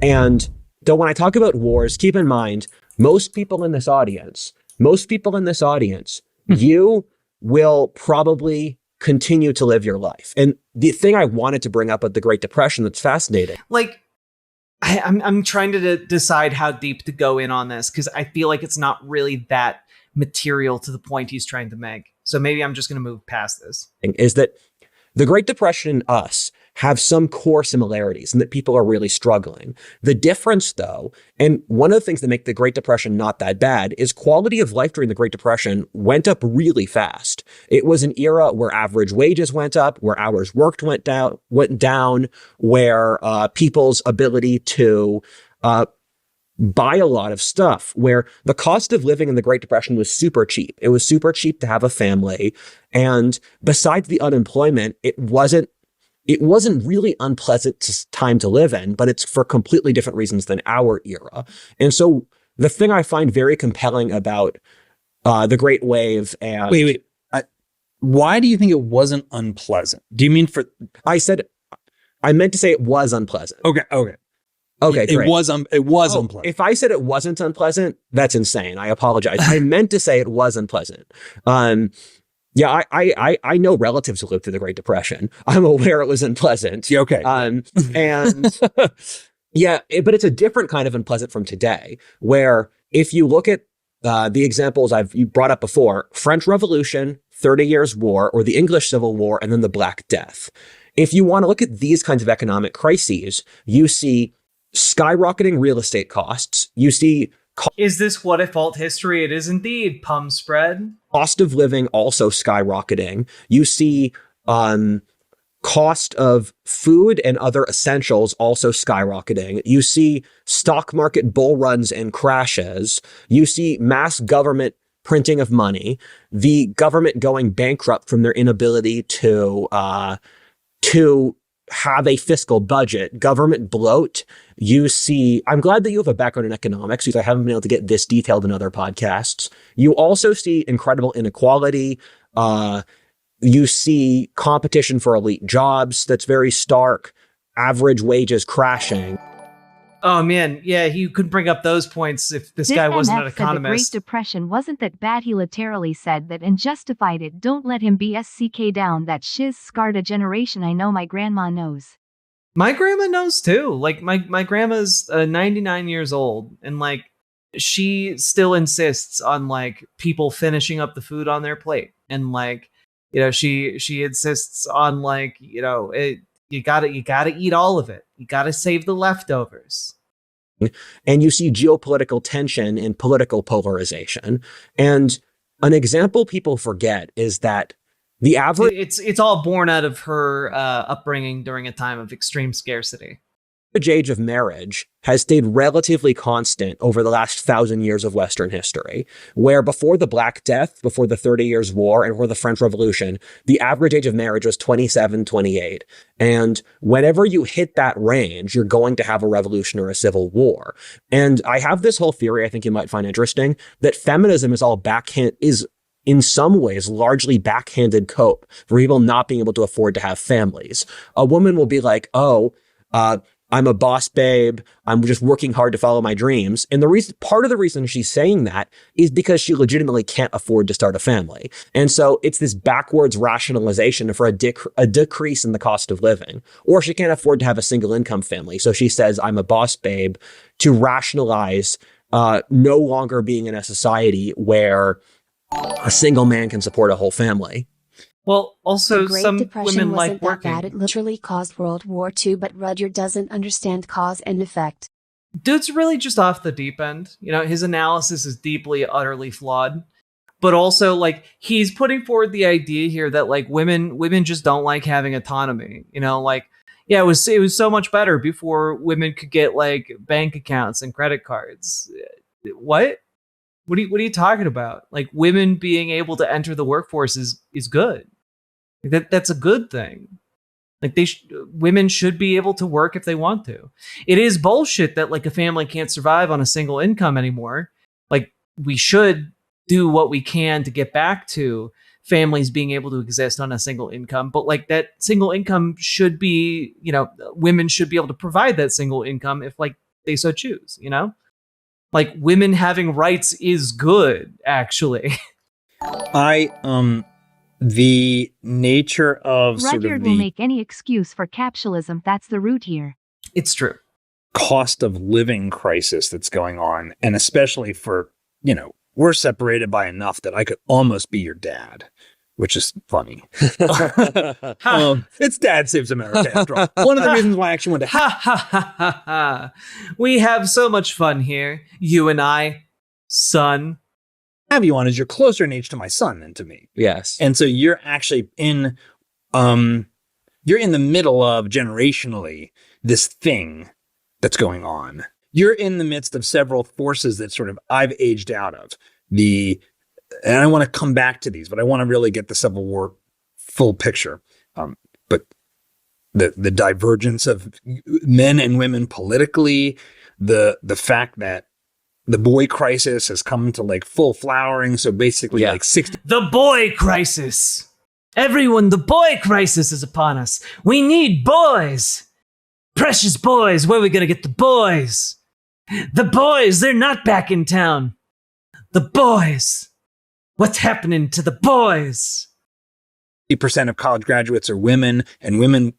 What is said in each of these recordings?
And so when I talk about wars, keep in mind, most people in this audience, you will probably continue to live your life. And the thing I wanted to bring up with the Great Depression that's fascinating. Like, I'm trying to decide how deep to go in on this, because I feel like it's not really that material to the point he's trying to make. So maybe I'm just going to move past this. Is that the Great Depression and us have some core similarities and that people are really struggling. The difference, though, and one of the things that make the Great Depression not that bad, is quality of life during the Great Depression went up really fast. It was an era where average wages went up, where hours worked went down, where people's ability to buy a lot of stuff, where the cost of living in the Great Depression was super cheap. It was super cheap to have a family. And besides the unemployment, it wasn't really unpleasant time to live in, but it's for completely different reasons than our era. And so the thing I find very compelling about the Great Wave and... Wait. Why do you think it wasn't unpleasant? Do you mean for... I meant to say it was unpleasant. Okay, great. It was unpleasant. If I said it wasn't unpleasant, that's insane. I apologize. I meant to say it was unpleasant. Yeah, I know relatives who lived through the Great Depression. I'm aware it was unpleasant. Yeah, okay. And yeah, but it's a different kind of unpleasant from today, where if you look at the examples you brought up before, French Revolution, 30 Years' War, or the English Civil War, and then the Black Death. If you want to look at these kinds of economic crises, you see skyrocketing real estate costs. You see... Is this what if alt history? It is indeed. Pum spread. Cost of living also skyrocketing. You see cost of food and other essentials also skyrocketing. You see stock market bull runs and crashes. You see mass government printing of money. The government going bankrupt from their inability to have a fiscal budget, government bloat. You see, I'm glad that you have a background in economics, because I haven't been able to get this detailed in other podcasts. You also see incredible inequality. You see competition for elite jobs that's very stark, average wages crashing. Oh man, yeah, he could bring up those points if this guy wasn't an economist. The Great Depression wasn't that bad. He literally said that and justified it. Don't let him be SCK down. That shiz scarred a generation. I know my grandma knows. My grandma knows too. Like my grandma's 99 years old, and like she still insists on like people finishing up the food on their plate, and like, you know, she insists on like, you know, you gotta eat all of it. You gotta save the leftovers. And you see geopolitical tension and political polarization. And an example people forget is that the average... It's all born out of her upbringing during a time of extreme scarcity. Age of marriage has stayed relatively constant over the last 1,000 years of Western history, where before the Black Death, before the 30 Years' War, and before the French Revolution, the average age of marriage was 27, 28. And whenever you hit that range, you're going to have a revolution or a civil war. And I have this whole theory I think you might find interesting, that feminism is in some ways largely backhanded cope for people not being able to afford to have families. A woman will be like, I'm a boss babe. I'm just working hard to follow my dreams. And part of the reason she's saying that is because she legitimately can't afford to start a family. And so it's this backwards rationalization for a decrease in the cost of living. Or she can't afford to have a single income family. So she says, I'm a boss babe, to rationalize no longer being in a society where a single man can support a whole family. Well, also some women like working. Bad. It literally caused World War II, but Rudyard doesn't understand cause and effect. Dude's really just off the deep end. You know, his analysis is deeply, utterly flawed. But also, like, he's putting forward the idea here that like women just don't like having autonomy. You know, like, yeah, it was so much better before women could get like bank accounts and credit cards. What? What are you talking about? Like, women being able to enter the workforce is good. That's a good thing. Like, women should be able to work if they want to. It is bullshit that like a family can't survive on a single income anymore. Like, we should do what we can to get back to families being able to exist on a single income. But like, that single income should be, you know, women should be able to provide that single income if like they so choose, you know? Like, women having rights is good, actually. The nature of sort Rudyard of will the make any excuse for capitalism. That's the root here. It's true. cost of living crisis that's going on, and especially for, we're separated by enough that I could almost be your dad, which is funny. It's Dad Saves America, after all. One of the reasons why I actually wanted to Ha ha ha ha ha. We have so much fun here, you and I, son. have you on is you're closer in age to my son than to me. Yes. And so you're actually you're in the middle of generationally this thing that's going on. You're in the midst of several forces that sort of I've aged out of. And I want to come back to these, but I want to really get the Civil War full picture. But the divergence of men and women politically, the fact that the boy crisis has come to like full flowering. So basically like 60. The boy crisis. Everyone, the boy crisis is upon us. We need boys. Precious boys, where are we going to get the boys? The boys, they're not back in town. The boys. What's happening to the boys? 50% of college graduates are women, and women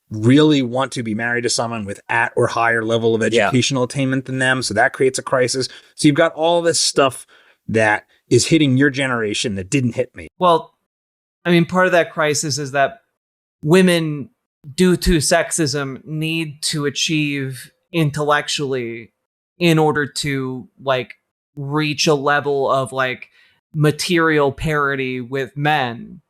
really want to be married to someone with at or higher level of educational attainment than them. So that creates a crisis. So you've got all this stuff that is hitting your generation that didn't hit me. Well, I mean, part of that crisis is that women, due to sexism, need to achieve intellectually in order to like reach a level of like material parity with men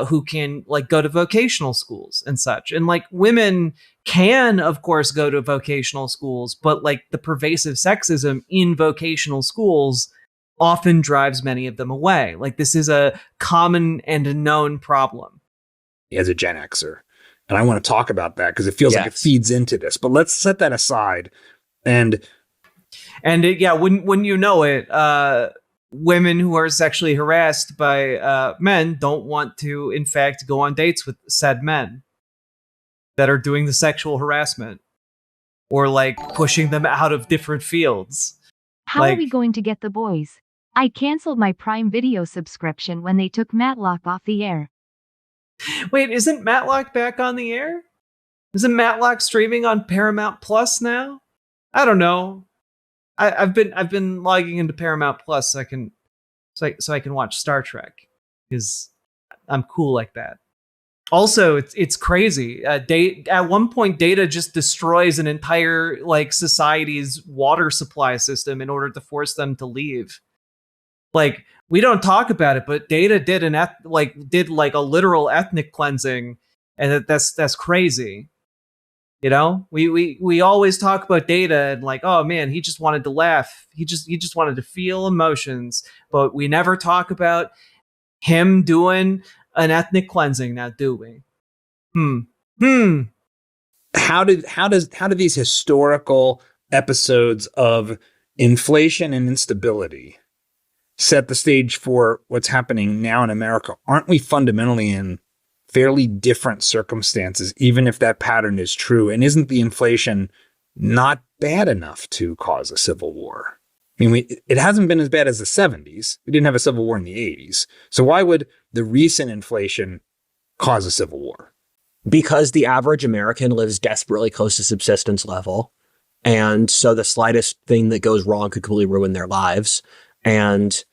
who can like go to vocational schools and such. And like women can, of course, go to vocational schools, but like the pervasive sexism in vocational schools often drives many of them away. Like this is a common and a known problem. As a Gen Xer. And I want to talk about that because it feels like it feeds into this. But let's set that aside. And when you know it, women who are sexually harassed by men don't want to, in fact, go on dates with said men that are doing the sexual harassment or like pushing them out of different fields. How are we going to get the boys? I canceled my Prime Video subscription when they took Matlock off the air. Wait, isn't Matlock back on the air? Isn't Matlock streaming on Paramount Plus now? I don't know. I've been logging into Paramount Plus so I can watch Star Trek because I'm cool like that. Also, it's crazy. At one point, Data just destroys an entire like society's water supply system in order to force them to leave. Like we don't talk about it, but Data did a literal ethnic cleansing, and that's crazy. You know, we always talk about Data and like, oh man, he just wanted to laugh. He just wanted to feel emotions, but we never talk about him doing an ethnic cleansing now, do we? How do these historical episodes of inflation and instability set the stage for what's happening now in America? Aren't we fundamentally in fairly different circumstances, even if that pattern is true? And isn't the inflation not bad enough to cause a civil war? I mean, it hasn't been as bad as the 70s. We didn't have a civil war in the 80s. So why would the recent inflation cause a civil war? Because the average American lives desperately close to subsistence level. And so the slightest thing that goes wrong could completely ruin their lives. And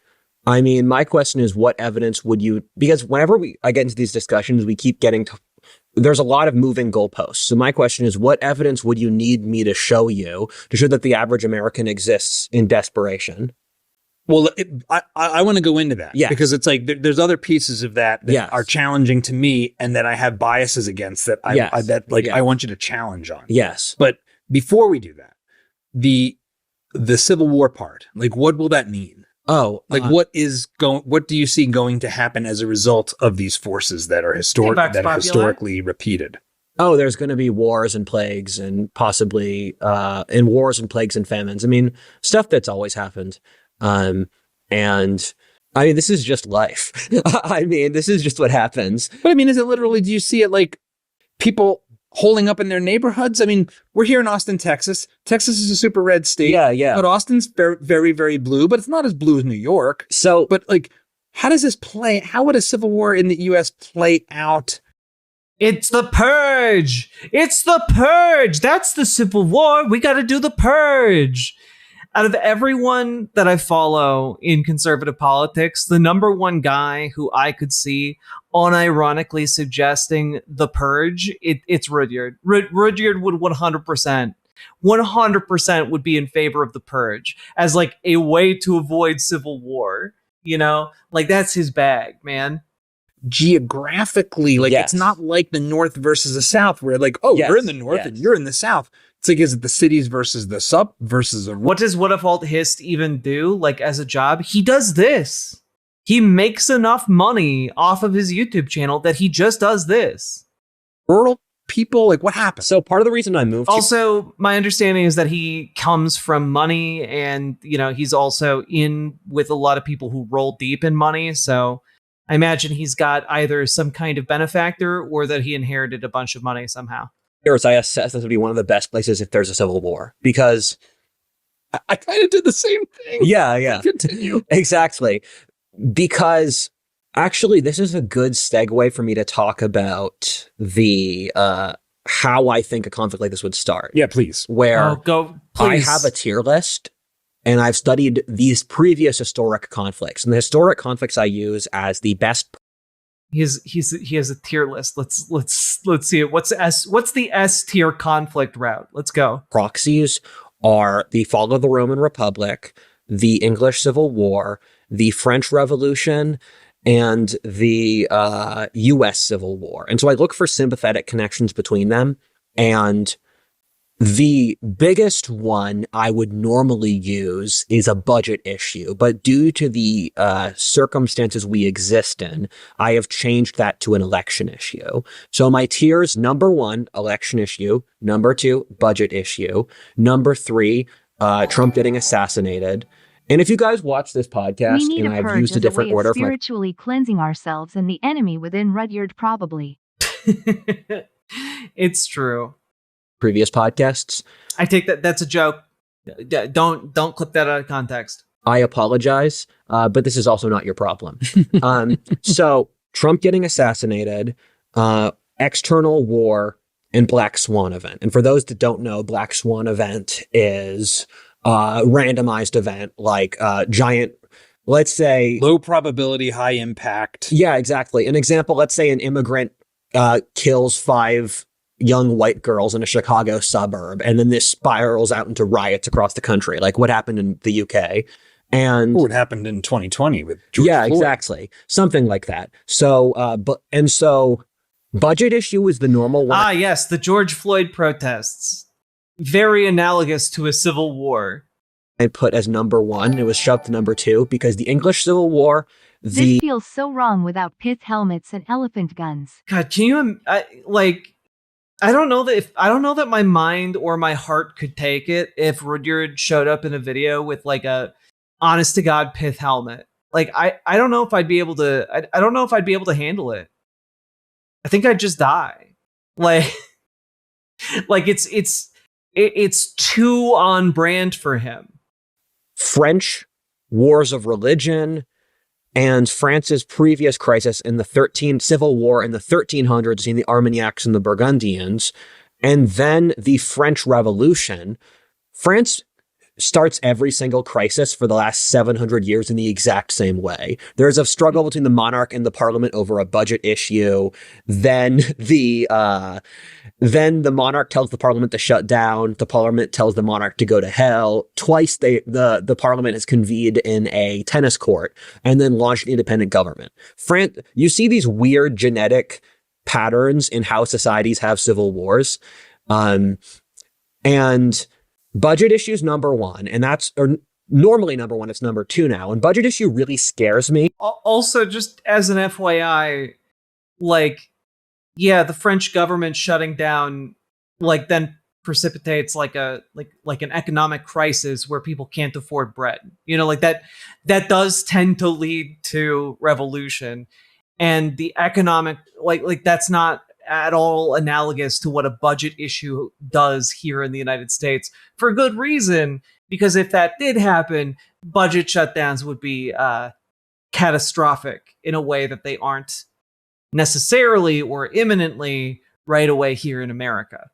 I mean, my question is, what evidence would you, because whenever I get into these discussions, we keep getting to, there's a lot of moving goalposts. So my question is, what evidence would you need me to show you to show that the average American exists in desperation? Well, I want to go into that because it's like there's other pieces of that are challenging to me and that I have biases against that I want you to challenge on. Yes. But before we do that, the Civil War part, like what will that mean? Oh, like what do you see going to happen as a result of these forces that are historically repeated? Oh, there's going to be wars and plagues and possibly wars and plagues and famines. I mean, stuff that's always happened. And I mean, this is just life. I mean, this is just what happens. But I mean, is it literally, do you see it like people holding up in their neighborhoods. I mean, we're here in Austin, Texas. Texas is a super red state. Yeah. But Austin's very, very, very blue, but it's not as blue as New York. So, But like, how does this play? How would a civil war in the U.S. play out? It's the purge. It's the purge. That's the Civil War. We got to do the purge. Out of everyone that I follow in conservative politics, the number one guy who I could see unironically suggesting the purge, it's Rudyard. Rudyard would 100% would be in favor of the purge as like a way to avoid civil war. You know, like that's his bag, man. Geographically, like Yes. it's not like the North versus the South, where like, oh, Yes, you're in the North and yes. you're in the South. It's like, is it the cities versus the sub versus a What does Whatifalthist even do? Like as a job, he does this. He makes enough money off of his YouTube channel that he just does this. rural people? Like, what happened? so part of the reason I moved Also, my understanding is that he comes from money, and you know he's also in with a lot of people who roll deep in money. So I imagine he's got either some kind of benefactor or that he inherited a bunch of money somehow. here is I assess this would be one of the best places if there's a civil war because I kind of did the same thing. yeah. Continue. Exactly. Because actually, this is a good segue for me to talk about the how I think a conflict like this would start. Yeah, please. Where Oh, go, please. I have a tier list and I've studied these previous historic conflicts. And the historic conflicts I use as the best He has a tier list. Let's see it. What's the S tier conflict route? Let's go. proxies are the fall of the Roman Republic, the English Civil War, the French Revolution, and the U.S. Civil War. And so I look for sympathetic connections between them. And the biggest one I would normally use is a budget issue. But due to the circumstances we exist in, I have changed that to an election issue. So my tiers, number 1, election issue. Number 2, budget issue. Number 3, Trump getting assassinated. And if you guys watch this podcast, We need and a I've purge used a as different way of order for my spiritually cleansing ourselves and the enemy within Rudyard probably. It's true. previous podcasts, I take that. That's a joke. Don't clip that out of context. I apologize, but this is also not your problem. So Trump getting assassinated, external war, and Black Swan event. And for those that don't know, Black Swan event is a randomized event, like giant, let's say, Low probability, high impact. yeah, exactly. An example, let's say an immigrant kills 5 young white girls in a Chicago suburb, and then this spirals out into riots across the country, like what happened in the UK. And What happened in 2020 with George yeah, Floyd. exactly. Something like that. So, so budget issue is the normal one. Ah, yes, the George Floyd protests. Very analogous to a civil war. I put as number 1. It was shoved to number 2 because the English Civil War, This the feels so wrong without pith helmets and elephant guns. God, can you I don't know that my mind or my heart could take it if Rudyard showed up in a video with like a honest to God pith helmet. Like I don't know if I'd be able to I don't know if I'd be able to handle it. I think I'd just die. Like like it's too on brand for him. French wars of religion, and France's previous crisis in the Civil War in the 1300s between the Armagnacs and the Burgundians, and then the French Revolution. France starts every single crisis for the last 700 years in the exact same way. There's a struggle between the monarch and the parliament over a budget issue. Then the monarch tells the parliament to shut down. The parliament tells the monarch to go to hell. Twice the parliament has convened in a tennis court and then launched an independent government. You see these weird genetic patterns in how societies have civil wars. And budget issue is number 1, and normally number 1, it's number 2 now. And budget issue really scares me. Also, just as an FYI, like, yeah, the French government shutting down, like, then precipitates like an economic crisis where people can't afford bread. You know, like that does tend to lead to revolution, and the economic like that's not at all analogous to what a budget issue does here in the United States, for good reason, because if that did happen, budget shutdowns would be catastrophic in a way that they aren't necessarily or imminently right away here in America.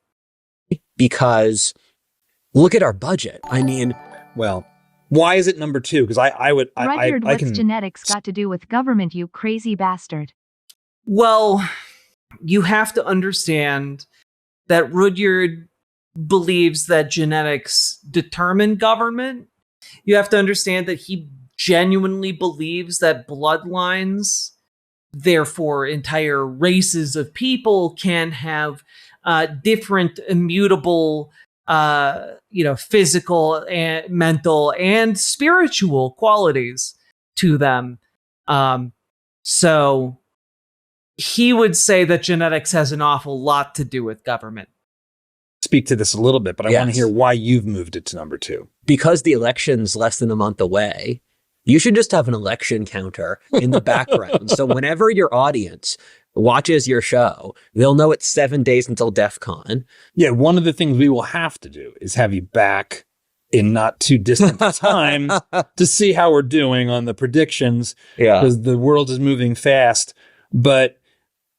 Because look at our budget. I mean, Well, why is it number 2? Because Rudyard, I what's can. genetics got to do with government, you crazy bastard? Well, you have to understand that Rudyard believes that genetics determine government. You have to understand that he genuinely believes that bloodlines, therefore entire races of people, can have different immutable physical and mental and spiritual qualities to them. So he would say that genetics has an awful lot to do with government. Speak to this a little bit, but I want to Yes. hear why you've moved it to number 2. because the election's less than a month away, you should just have an election counter in the background. So whenever your audience watches your show, they'll know it's 7 days until DEF CON. Yeah, one of the things we will have to do is have you back in not too distant time to see how we're doing on the predictions, Yeah. because the world is moving fast. But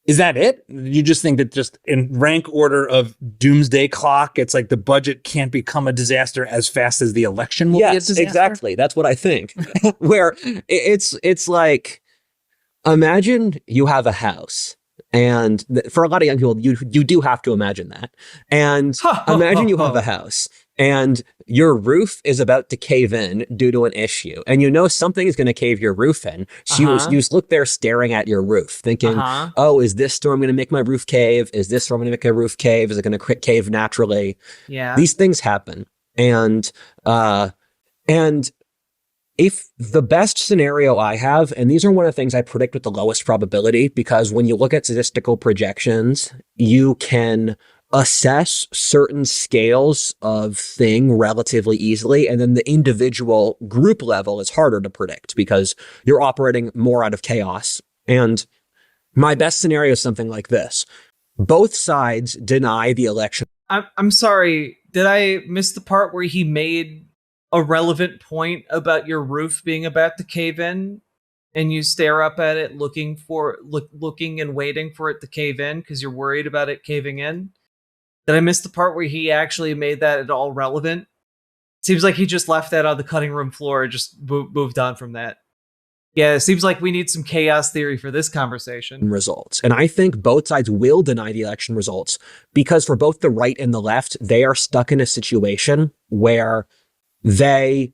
is that it? You just think that just in rank order of doomsday clock, it's like the budget can't become a disaster as fast as the election will be a Yes, disaster? exactly. That's what I think. Where it's like, imagine you have a house, and for a lot of young people, you do have to imagine that. And imagine you have a house, and your roof is about to cave in due to an issue, and you know something is going to cave your roof in. So you look there staring at your roof, thinking, "Oh, is this storm going to make my roof cave? Is this storm going to make my roof cave? Is it going to cave naturally?" Yeah. These things happen, and if the best scenario I have, and these are one of the things I predict with the lowest probability, because when you look at statistical projections, you can assess certain scales of thing relatively easily, and then the individual group level is harder to predict because you're operating more out of chaos. And my best scenario is something like this. Both sides deny the election. I'm sorry. Did I miss the part where he made a relevant point about your roof being about to cave in, and you stare up at it looking and waiting for it to cave in because you're worried about it caving in? Did I miss the part where he actually made that at all relevant? Seems like he just left that on the cutting room floor and just moved on from that. Yeah, it seems like we need some chaos theory for this conversation. Results. And I think both sides will deny the election results because for both the right and the left, they are stuck in a situation where they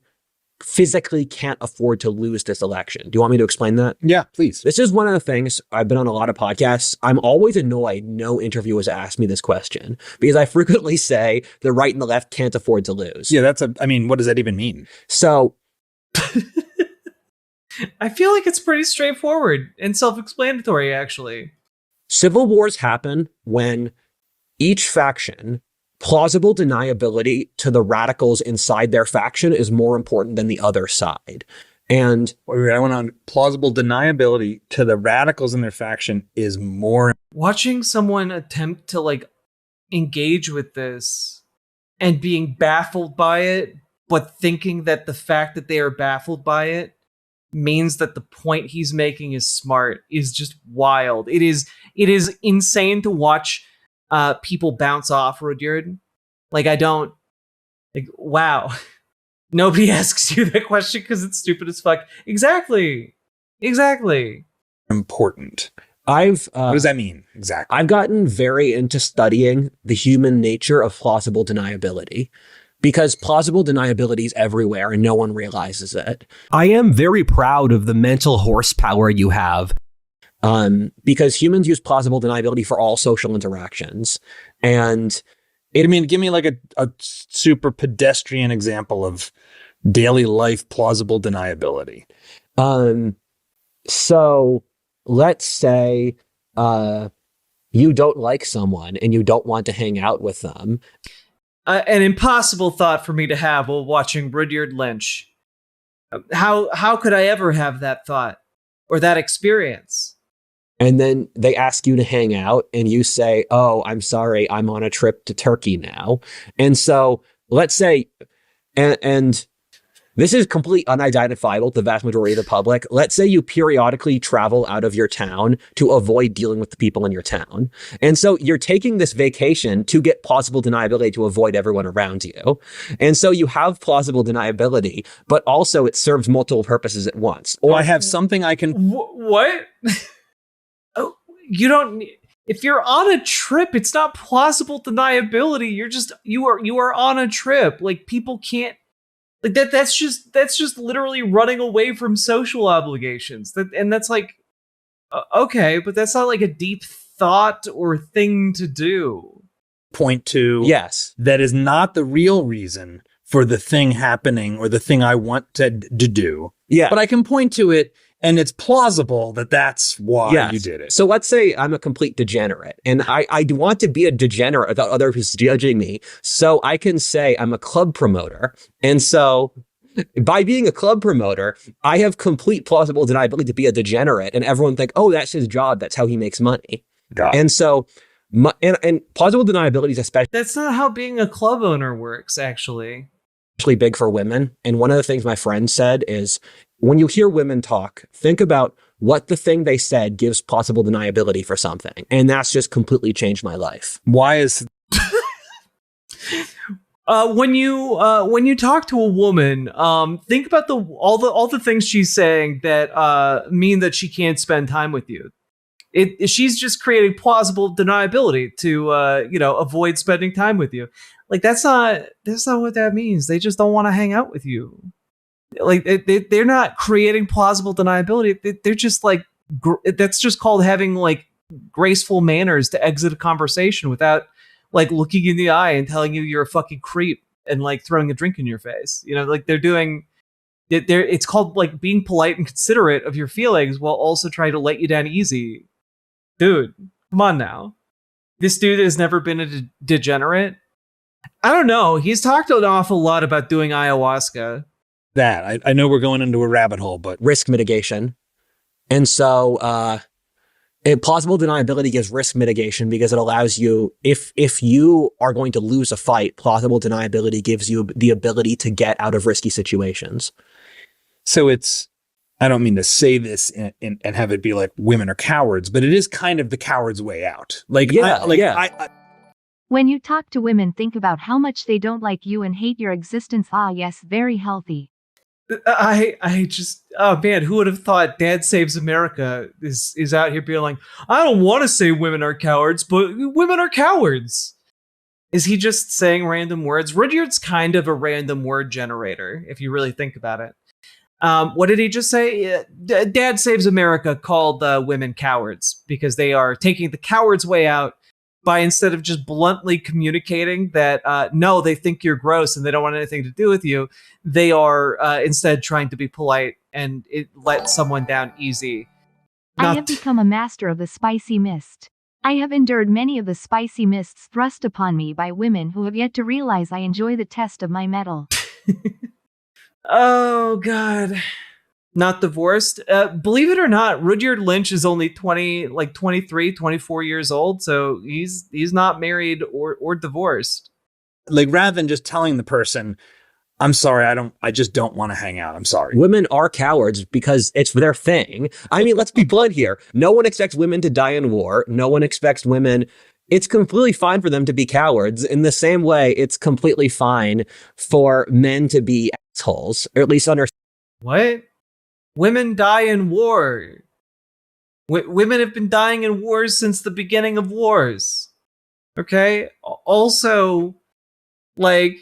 physically can't afford to lose this election. Do you want me to explain that? Yeah, please. This is one of the things. I've been on a lot of podcasts. I'm always annoyed no interviewers ask me this question because I frequently say the right and the left can't afford to lose. Yeah, what does that even mean? So I feel like it's pretty straightforward and self-explanatory, actually. civil wars happen when each faction, plausible deniability to the radicals inside their faction is more important than the other side. And I went on plausible deniability to the radicals in their faction is more. Watching someone attempt to engage with this and being baffled by it, but thinking that the fact that they are baffled by it means that the point he's making is smart is just wild. It is insane to watch people bounce off Rudyard. Wow. Nobody asks you that question because it's stupid as fuck. Exactly. Important. what does that mean exactly? I've gotten very into studying the human nature of plausible deniability because plausible deniability is everywhere and no one realizes it. I am very proud of the mental horsepower you have because humans use plausible deniability for all social interactions. And give me like a super pedestrian example of daily life plausible deniability. So let's say you don't like someone and you don't want to hang out with them. An impossible thought for me to have while watching Rudyard Lynch. How could I ever have that thought or that experience? and then they ask you to hang out and you say, oh, I'm sorry, I'm on a trip to Turkey now. And so let's say, and this is completely unidentifiable to the vast majority of the public. Let's say you periodically travel out of your town to avoid dealing with the people in your town. And so you're taking this vacation to get plausible deniability to avoid everyone around you. And so you have plausible deniability, but also it serves multiple purposes at once. Or I have something I can... What? Oh, you don't... If you're on a trip, it's not plausible deniability. You are on a trip. Like, people can't, like, that's just literally running away from social obligations. That's like, okay, but that's not like a deep thought or thing to do. Point to, yes, that is not the real reason for the thing happening or the thing I want to do. Yeah. But I can point to it, and it's plausible that that's why you did it. So let's say I'm a complete degenerate, and I want to be a degenerate without others judging me. So I can say I'm a club promoter. And so by being a club promoter, I have complete plausible deniability to be a degenerate, and everyone think, oh, that's his job. That's how he makes money. And so, and plausible deniability is especially... That's not how being a club owner works, actually. Especially big for women. And one of the things my friend said is, when you hear women talk, think about what the thing they said gives plausible deniability for something. And that's just completely changed my life. Why is... When you talk to a woman, think about all the things she's saying that mean that she can't spend time with you. She's just creating plausible deniability to avoid spending time with you. Like, that's not what that means. They just don't want to hang out with you. Like, they're not creating plausible deniability. They're just like, that's just called having like graceful manners to exit a conversation without like looking in the eye and telling you you're a fucking creep and like throwing a drink in your face. You know, like it's called like being polite and considerate of your feelings while also trying to let you down easy. Dude, come on now. This dude has never been a degenerate. I don't know. He's talked an awful lot about doing ayahuasca. That I know we're going into a rabbit hole, but risk mitigation. And so plausible deniability gives risk mitigation because it allows you, if you are going to lose a fight, plausible deniability gives you the ability to get out of risky situations. So it's, I don't mean to say this and have it be like women are cowards, but it is kind of the coward's way out. Like, when you talk to women, think about how much they don't like you and hate your existence. Ah, yes, very healthy. I just, oh man, who would have thought Dad Saves America is out here being like, I don't want to say women are cowards, but women are cowards. Is he just saying random words? Rudyard's kind of a random word generator, if you really think about it. What did he just say? Dad Saves America called women cowards because they are taking the coward's way out by, instead of just bluntly communicating that, no, they think you're gross and they don't want anything to do with you, they are instead trying to be polite and let someone down easy. I have become a master of the spicy mist. I have endured many of the spicy mists thrust upon me by women who have yet to realize I enjoy the test of my mettle. Oh, God. Not divorced. Believe it or not, Rudyard Lynch is only 23, 24 years old. So he's not married or divorced. Like, rather than just telling the person, I'm sorry, I just don't want to hang out. I'm sorry. Women are cowards because it's their thing. I mean, let's be blunt here. No one expects women to die in war. No one expects women. It's completely fine for them to be cowards. In the same way, it's completely fine for men to be assholes, or at least under. What? Women die in war. Women have been dying in wars since the beginning of wars. Okay? Also, like,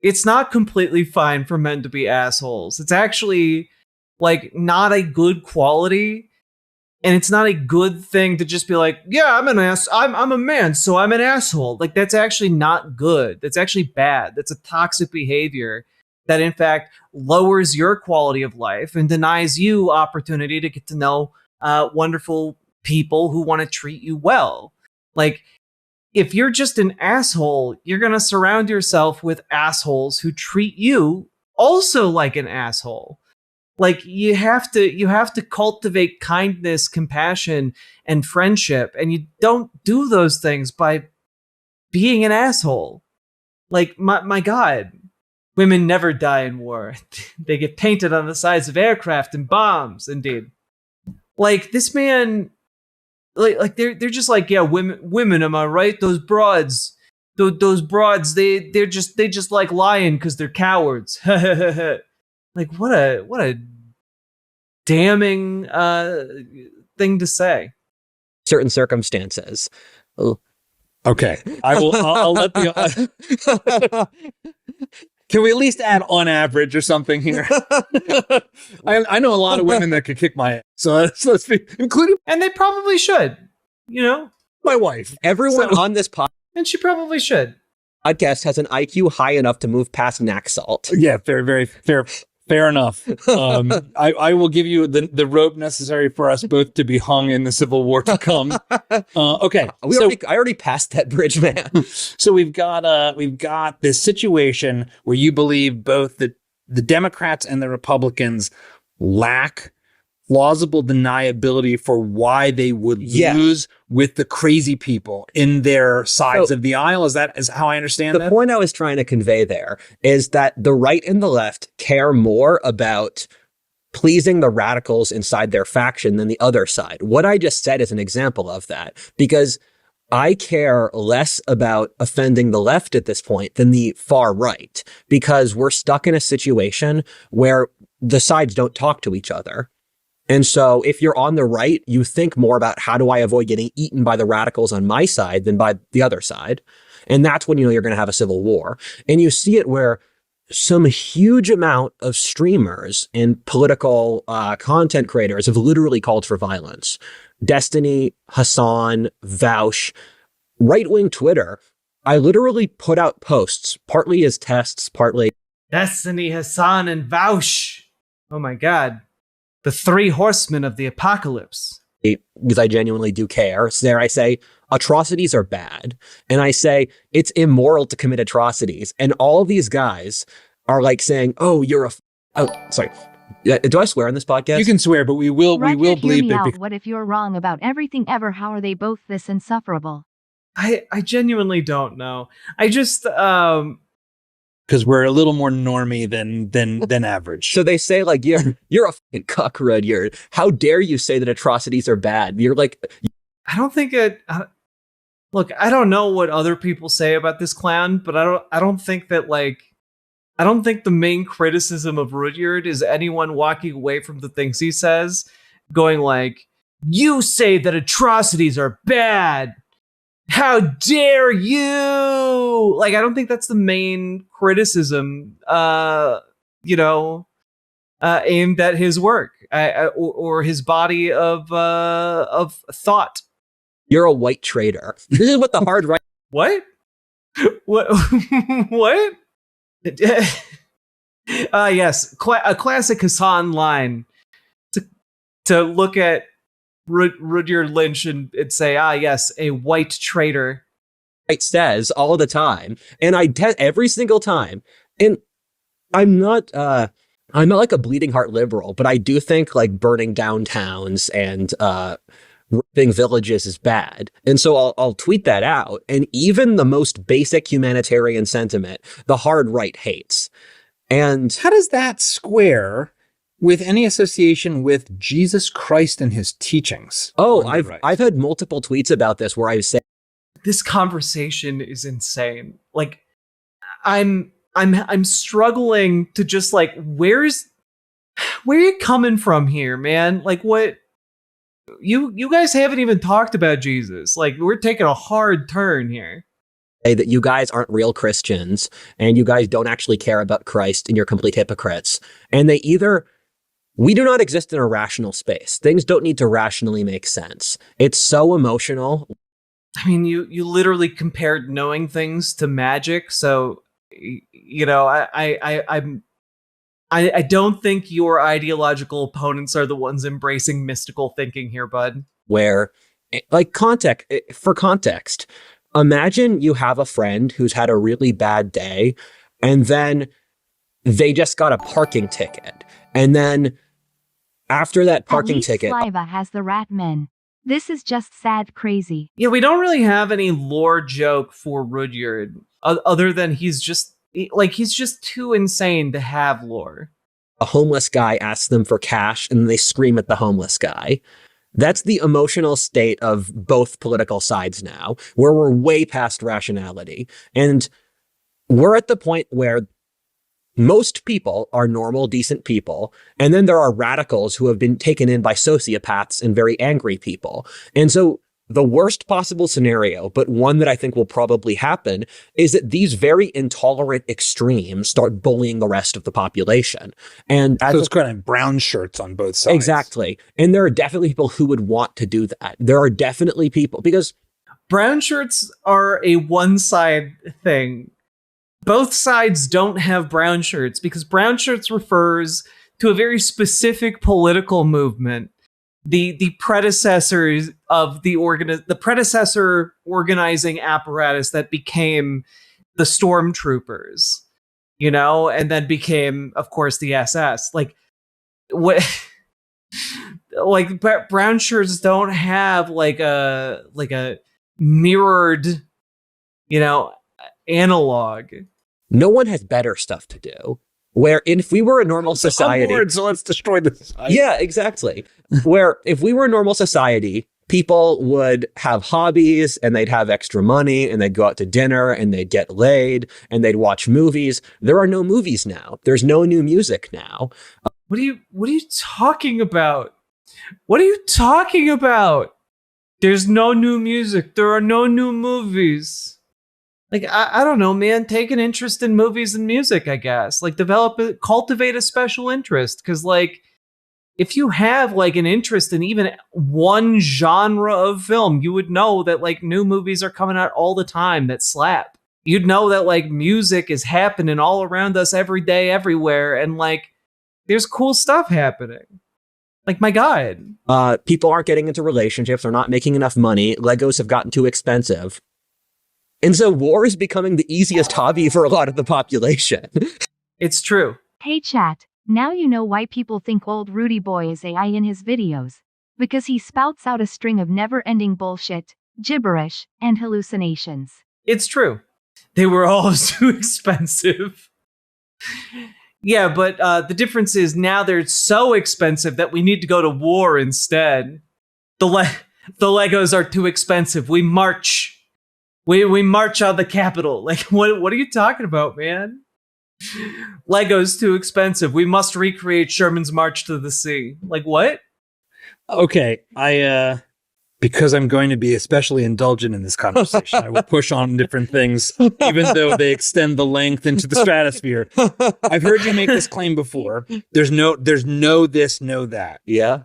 it's not completely fine for men to be assholes. It's actually, like, not a good quality. And it's not a good thing to just be like, yeah, I'm a man, so I'm an asshole. Like, that's actually not good. That's actually bad. That's a toxic behavior that, in fact, lowers your quality of life and denies you opportunity to get to know wonderful people who want to treat you well. Like, if you're just an asshole, you're going to surround yourself with assholes who treat you also like an asshole. Like you have to cultivate kindness, compassion, and friendship, and you don't do those things by being an asshole. Like my God, women never die in war. They get painted on the sides of aircraft and bombs. Indeed, like this man, like they're just like, yeah, women. Am I right? Those broads, those broads, they just like lying because they're cowards. Like what a damning thing to say. Certain circumstances. Okay, I'll let the. Can we at least add on average or something here? I know a lot of women that could kick my ass, so let's be including, and they probably should. You know, my wife. Everyone on this and she probably should. Podcast has an IQ high enough to move past knack salt. Yeah, very fair. Fair enough. I will give you the rope necessary for us both to be hung in the Civil War to come. Okay, I already passed that bridge, man. So we've got this situation where you believe both the Democrats and the Republicans lack plausible deniability for why they would lose with the crazy people in their sides of the aisle. Is how I understand that? The point I was trying to convey there is that the right and the left care more about pleasing the radicals inside their faction than the other side. What I just said is an example of that, because I care less about offending the left at this point than the far right, because we're stuck in a situation where the sides don't talk to each other. And so if you're on the right, you think more about how do I avoid getting eaten by the radicals on my side than by the other side. And that's when you know you're going to have a civil war. And you see it where some huge amount of streamers and political content creators have literally called for violence. Destiny, Hassan, Vaush, right-wing Twitter. I literally put out posts, partly as tests, partly... Destiny, Hassan, and Vaush. Oh my God. The three horsemen of the apocalypse. Because I genuinely do care. So there I say, atrocities are bad. And I say, it's immoral to commit atrocities. And all of these guys are like saying, oh, you're a... Oh, sorry. Do I swear on this podcast? You can swear, but we will bleep it. What if you're wrong about everything ever? How are they both this insufferable? I genuinely don't know. I just... Because we're a little more normie than average. So they say, like, you're a fucking cuck, Rudyard. How dare you say that atrocities are bad? You're like... I don't think it... Look, I don't know what other people say about this clown, but I don't think that, like... I don't think the main criticism of Rudyard is anyone walking away from the things he says, going like, you say that atrocities are bad! How dare you? Like, I don't think that's the main criticism, aimed at his work or his body of thought. You're a white traitor. This is what the hard right... What? What? Yes, a classic Hassan line to look at Rudyard Lynch and say, yes, a white traitor. It says all the time, and every single time. And I'm not like a bleeding heart liberal, but I do think like burning down towns and ripping villages is bad. And so I'll tweet that out. And even the most basic humanitarian sentiment, the hard right hates. And how does that square with any association with Jesus Christ and his teachings? Oh, I've had multiple tweets about this where I've said this conversation is insane. Like, I'm struggling to just like, where are you coming from here, man? Like, what? You guys haven't even talked about Jesus. Like, we're taking a hard turn here. That you guys aren't real Christians and you guys don't actually care about Christ and you're complete hypocrites. And we do not exist in a rational space. Things don't need to rationally make sense. It's so emotional. I mean, you literally compared knowing things to magic. So, I don't think your ideological opponents are the ones embracing mystical thinking here, bud. Where, like, for context, imagine you have a friend who's had a really bad day and then they just got a parking ticket. And then After that At parking least ticket, Sliva has the rat men. This is just sad crazy. Yeah, we don't really have any lore joke for Rudyard other than he's just too insane to have lore. a homeless guy asks them for cash and they scream at the homeless guy. That's the emotional state of both political sides now, where we're way past rationality. And we're at the point where most people are normal, decent people. And then there are radicals who have been taken in by sociopaths and very angry people. And so the worst possible scenario, but one that I think will probably happen, is that these very intolerant extremes start bullying the rest of the population. And So it's kind of brown shirts on both sides. exactly. And there are definitely people who would want to do that. There are definitely people, because Brown shirts are a one-side thing. Both sides don't have brown shirts because brown shirts refers to a very specific political movement. The predecessors of the predecessor organizing apparatus that became the stormtroopers, and then became, of course, the SS. Like what? Like brown shirts don't have like a mirrored, analog. no one has better stuff to do. Where if we were a normal society, On board, so let's destroy the society. yeah, exactly. Where if we were a normal society, people would have hobbies and they'd have extra money and they'd go out to dinner and they'd get laid and they'd watch movies. There are no movies now. There's no new music now. What are you talking about? What are you talking about? There's no new music. There are no new movies. Like, I don't know, man. Take an interest in movies and music, I guess. Like, cultivate a special interest. Because, like, if you have, like, an interest in even one genre of film, you would know that, like, new movies are coming out all the time that slap. You'd know that, like, music is happening all around us every day, everywhere. And, like, there's cool stuff happening. Like, my God. People aren't getting into relationships. They're not making enough money. Legos have gotten too expensive. And so war is becoming the easiest hobby for a lot of the population. It's true. Hey chat, now you know why people think old Rudy Boy is AI in his videos. Because he spouts out a string of never-ending bullshit, gibberish, and hallucinations. It's true. They were all too expensive. Yeah, but the difference is now they're so expensive that we need to go to war instead. The Legos are too expensive. We march. We march on the Capitol. Like, what are you talking about, man? Legos too expensive. We must recreate Sherman's March to the Sea. Like, what? Okay, because I'm going to be especially indulgent in this conversation, I will push on different things, even though they extend the length into the stratosphere. I've heard you make this claim before. There's no this, no that. Yeah.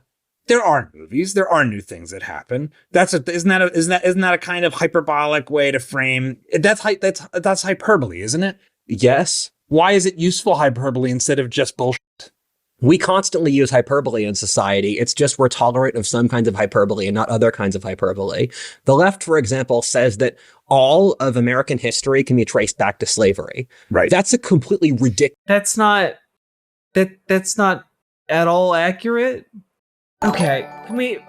There are movies. There are new things that happen. Isn't that a kind of hyperbolic way to frame? That's hyperbole, isn't it? Yes. Why is it useful hyperbole instead of just bullshit? We constantly use hyperbole in society. It's just we're tolerant of some kinds of hyperbole and not other kinds of hyperbole. The left, for example, says that all of American history can be traced back to slavery. Right. That's a completely ridiculous. That's not at all accurate. Okay,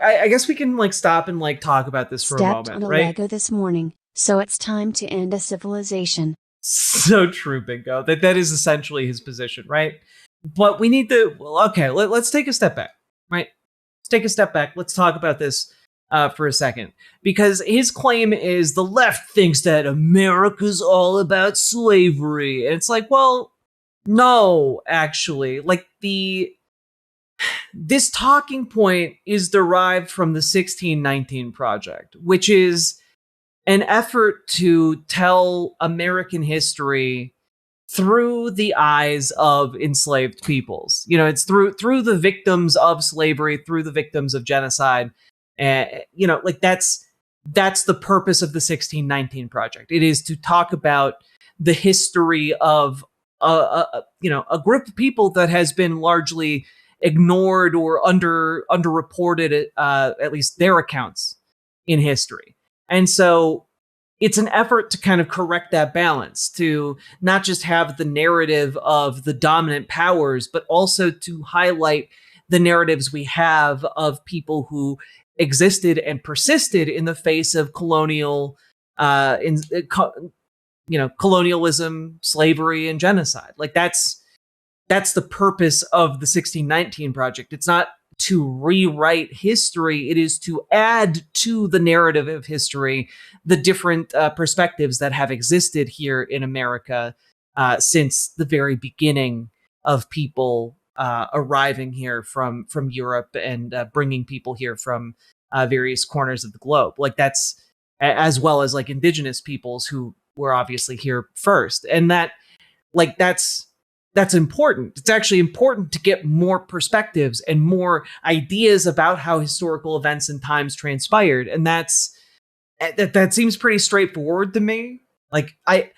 I guess we can like stop and like talk about this for a Stepped moment, on a right? Lego this morning, so it's time to end a civilization. So true, Bingo. That is essentially his position, right? But we need to. Well, okay, let's take a step back, right? Let's take a step back. Let's talk about this for a second, because his claim is the left thinks that America's all about slavery, and it's like, well, no, actually, like this talking point is derived from the 1619 Project, which is an effort to tell American history through the eyes of enslaved peoples. It's through the victims of slavery, through the victims of genocide. Like that's the purpose of the 1619 Project. It is to talk about the history of a group of people that has been largely ignored or underreported, at least their accounts in history. And so it's an effort to kind of correct that balance, to not just have the narrative of the dominant powers, but also to highlight the narratives we have of people who existed and persisted in the face of colonialism, slavery, and genocide. Like that's the purpose of the 1619 Project. It's not to rewrite history. It is to add to the narrative of history the different perspectives that have existed here in America since the very beginning of people arriving here from Europe and bringing people here from various corners of the globe. Like that's, as well as like indigenous peoples who were obviously here first. And that's important. It's actually important to get more perspectives and more ideas about how historical events and times transpired. And that seems pretty straightforward to me. Like I'm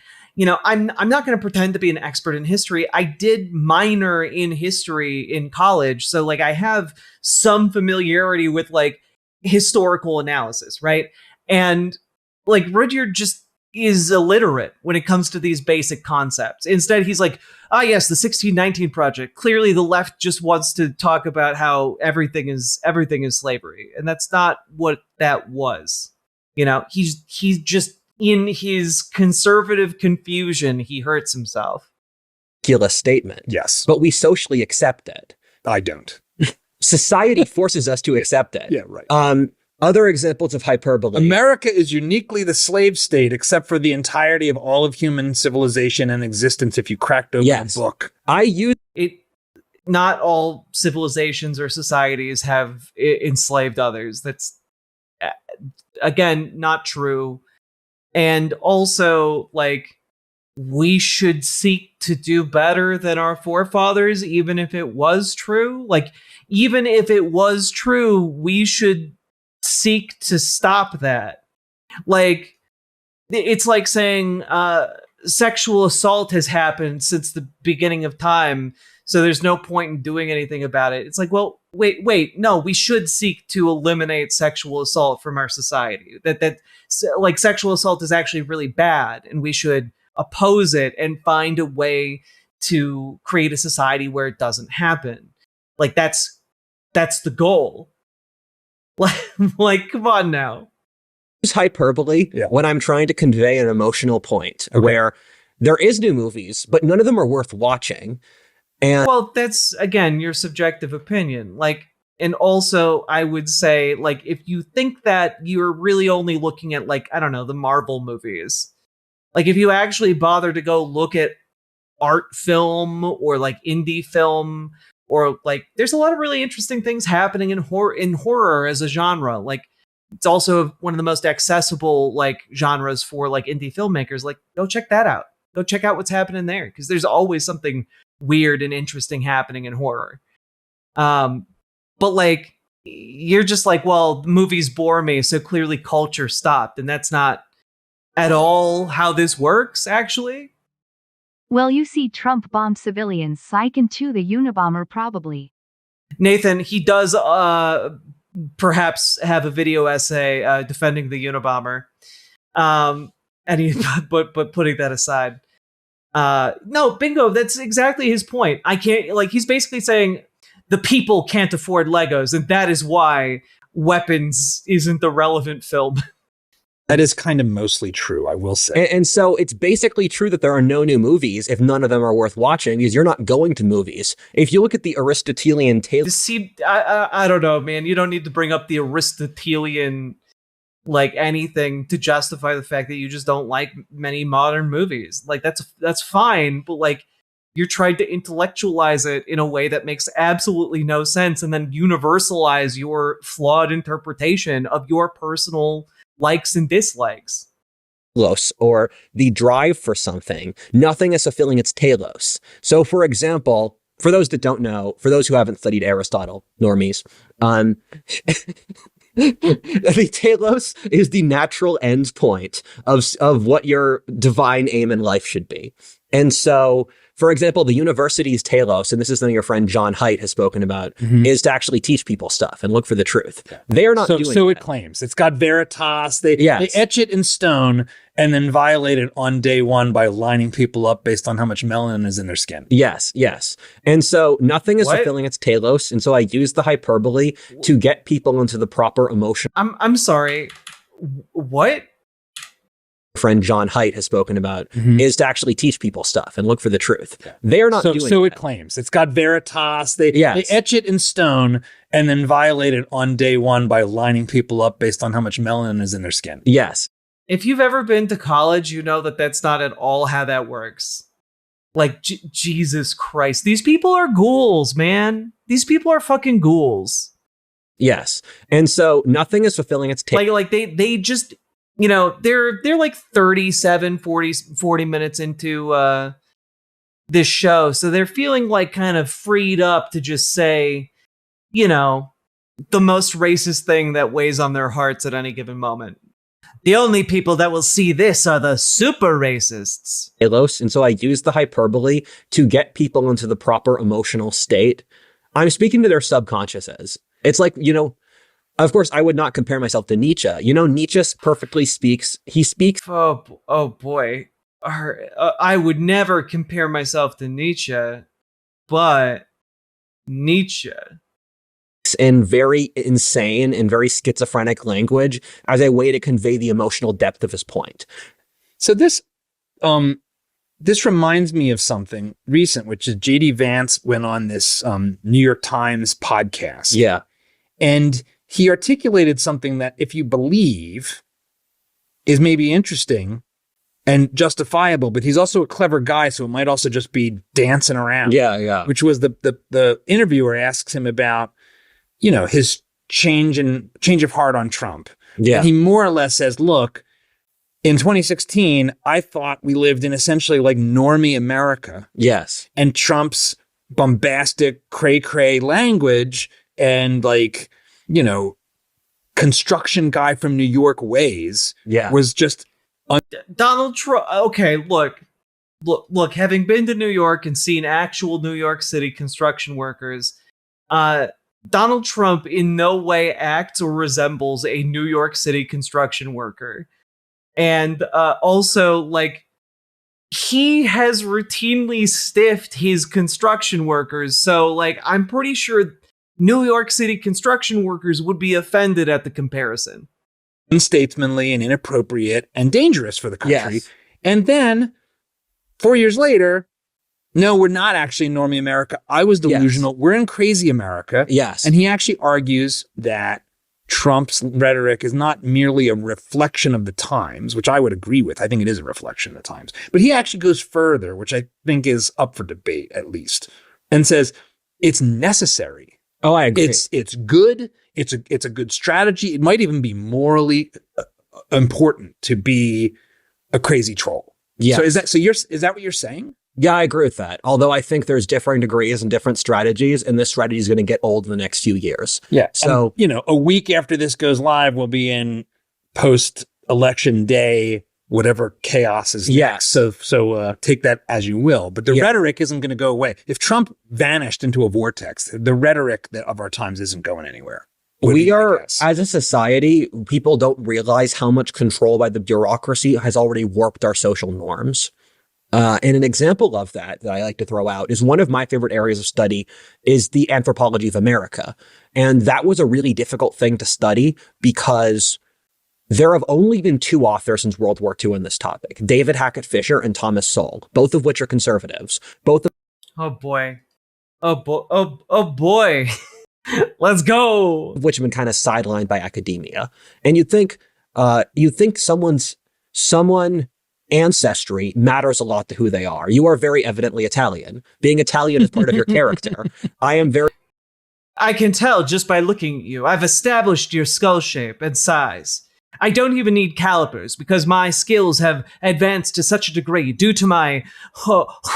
not going to pretend to be an expert in history. I did minor in history in college. So like I have some familiarity with like historical analysis, right? And like Rudyard just is illiterate when it comes to these basic concepts. Instead, he's like, ah, yes, the 1619 Project. Clearly, the left just wants to talk about how everything is slavery, and that's not what that was. You know, he's just in his conservative confusion. He hurts himself. Ridiculous statement. Yes, but we socially accept it. I don't. Society forces us to accept it. Yeah, right. Other examples of hyperbole. America is uniquely the slave state, except for the entirety of all of human civilization and existence if you cracked open a book. I use it. Not all civilizations or societies have enslaved others. That's, again, not true. And also, like, we should seek to do better than our forefathers, even if it was true. Like, even if it was true, we should seek to stop that. Like, it's like saying sexual assault has happened since the beginning of time, so there's no point in doing anything about it. It's like, well, wait, no, we should seek to eliminate sexual assault from our society. That like sexual assault is actually really bad, and we should oppose it and find a way to create a society where it doesn't happen. Like that's the goal. Like, come on now. Use hyperbole when I'm trying to convey an emotional point where there is new movies, but none of them are worth watching. And well, that's, again, your subjective opinion. Like, and also I would say, like, if you think that you're really only looking at, like, I don't know, the Marvel movies, like if you actually bother to go look at art film or like indie film, or like, there's a lot of really interesting things happening in horror as a genre. Like, it's also one of the most accessible like genres for like indie filmmakers. Like, go check that out. Go check out what's happening there, because there's always something weird and interesting happening in horror. But like, you're just like, well, movies bore me, so clearly culture stopped, and that's not at all how this works, actually. Well, you see Trump bomb civilians, psych, into the Unabomber probably. Nathan, he does perhaps have a video essay defending the Unabomber. And he, but putting that aside, no, bingo, that's exactly his point. I can't, like, he's basically saying the people can't afford Legos, and that is why Weapons isn't the relevant film. That is kind of mostly true, I will say. And so it's basically true that there are no new movies if none of them are worth watching, because you're not going to movies. If you look at the Aristotelian tale... See, I don't know, man. You don't need to bring up the Aristotelian, like, anything to justify the fact that you just don't like many modern movies. Like, that's fine, but, like, you're trying to intellectualize it in a way that makes absolutely no sense, and then universalize your flawed interpretation of your personal likes and dislikes. Or the drive for something. Nothing is fulfilling its telos. So, for example, for those that don't know, for those who haven't studied Aristotle, normies, the telos is the natural end point of what your divine aim in life should be. And so, For example, the university's telos, and this is something your friend John Haidt has spoken about, is to actually teach people stuff and look for the truth. They are not doing So that. it claims. It's got Veritas. They Yes. etch it in stone and then violate it on day one by lining people up based on how much melanin is in their skin. Yes, yes. And so nothing is What? fulfilling its telos, and so I use the hyperbole to get people into the proper emotion. I'm sorry. What? Friend John Haidt has spoken about is to actually teach people stuff and look for the truth. They are not doing So it that. claims. It's got Veritas. They Yes. etch it in stone and then violate it on day one by lining people up based on how much melanin is in their skin. Yes. If you've ever been to college, you know that that's not at all how that works. Like, Jesus Christ. These people are ghouls, man. These people are fucking ghouls. Yes. And so nothing is fulfilling its telos. Like they just, you know, they're like 37, 40 minutes into this show. So they're feeling like kind of freed up to just say, you know, the most racist thing that weighs on their hearts at any given moment. The only people that will see this are the super racists. And so I use the hyperbole to get people into the proper emotional state. I'm speaking to their subconsciouses. It's like, you know, of course, I would not compare myself to Nietzsche. You know, Nietzsche perfectly speaks. He speaks Oh boy. I would never compare myself to Nietzsche, but Nietzsche. in very insane and very schizophrenic language as a way to convey the emotional depth of his point. So this reminds me of something recent, which is J.D. Vance went on this New York Times podcast. Yeah. And he articulated something that, if you believe, is maybe interesting and justifiable, but he's also a clever guy, so it might also just be dancing around. Yeah. Which was the interviewer asks him about, you know, his change of heart on Trump. Yeah. And he more or less says, look, in 2016, I thought we lived in essentially like normie America. Yes. And Trump's bombastic cray-cray language and, like, you know, construction guy from New York ways was just Donald Trump. Okay, look. Having been to New York and seen actual New York City construction workers, Donald Trump in no way acts or resembles a New York City construction worker. And also, like, he has routinely stiffed his construction workers. So, like, I'm pretty sure New York City construction workers would be offended at the comparison. unstatesmanly and inappropriate and dangerous for the country. Yes. And then 4 years later, no, we're not actually in normie America. I was delusional. We're in crazy America. Yes. And he actually argues that Trump's rhetoric is not merely a reflection of the times, which I would agree with. I think it is a reflection of the times. But he actually goes further, which I think is up for debate at least, and says it's necessary. Oh, I agree. It's good. It's a good strategy. It might even be morally important to be a crazy troll. Yeah. So is that what you're saying? Yeah, I agree with that. Although I think there's differing degrees and different strategies, and this strategy is going to get old in the next few years. Yeah. So, and, you know, a week after this goes live, we'll be in post-election day, whatever chaos is next. So take that as you will. But the rhetoric isn't going to go away. If Trump vanished into a vortex, the rhetoric of our times isn't going anywhere. we are, as a society, people don't realize how much control by the bureaucracy has already warped our social norms. And an example of that I like to throw out is one of my favorite areas of study is the anthropology of America. And that was a really difficult thing to study because there have only been two authors since World War II on this topic, David Hackett Fisher and Thomas Sowell, both of which are conservatives. Oh boy. Oh boy. Let's go. Of which have been kind of sidelined by academia. And you'd think someone ancestry matters a lot to who they are. You are very evidently Italian. Being Italian is part of your character. I can tell just by looking at you. I've established your skull shape and size. I don't even need calipers because my skills have advanced to such a degree due to my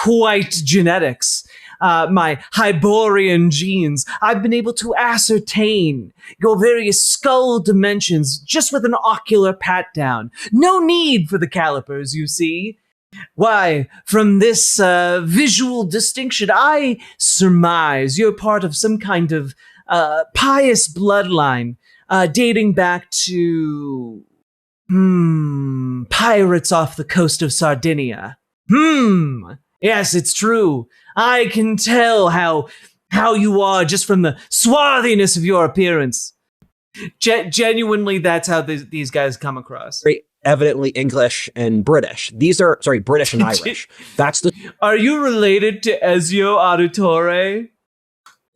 white genetics, my Hyborian genes. I've been able to ascertain your various skull dimensions just with an ocular pat down. No need for the calipers, you see. Why, from this visual distinction, I surmise you're part of some kind of pious bloodline dating back to pirates off the coast of Sardinia. Yes, it's true. I can tell how you are just from the swarthiness of your appearance. Genuinely, that's how these guys come across. Very evidently English and British. These are, sorry, British and Irish. That's the Are you related to Ezio Auditore?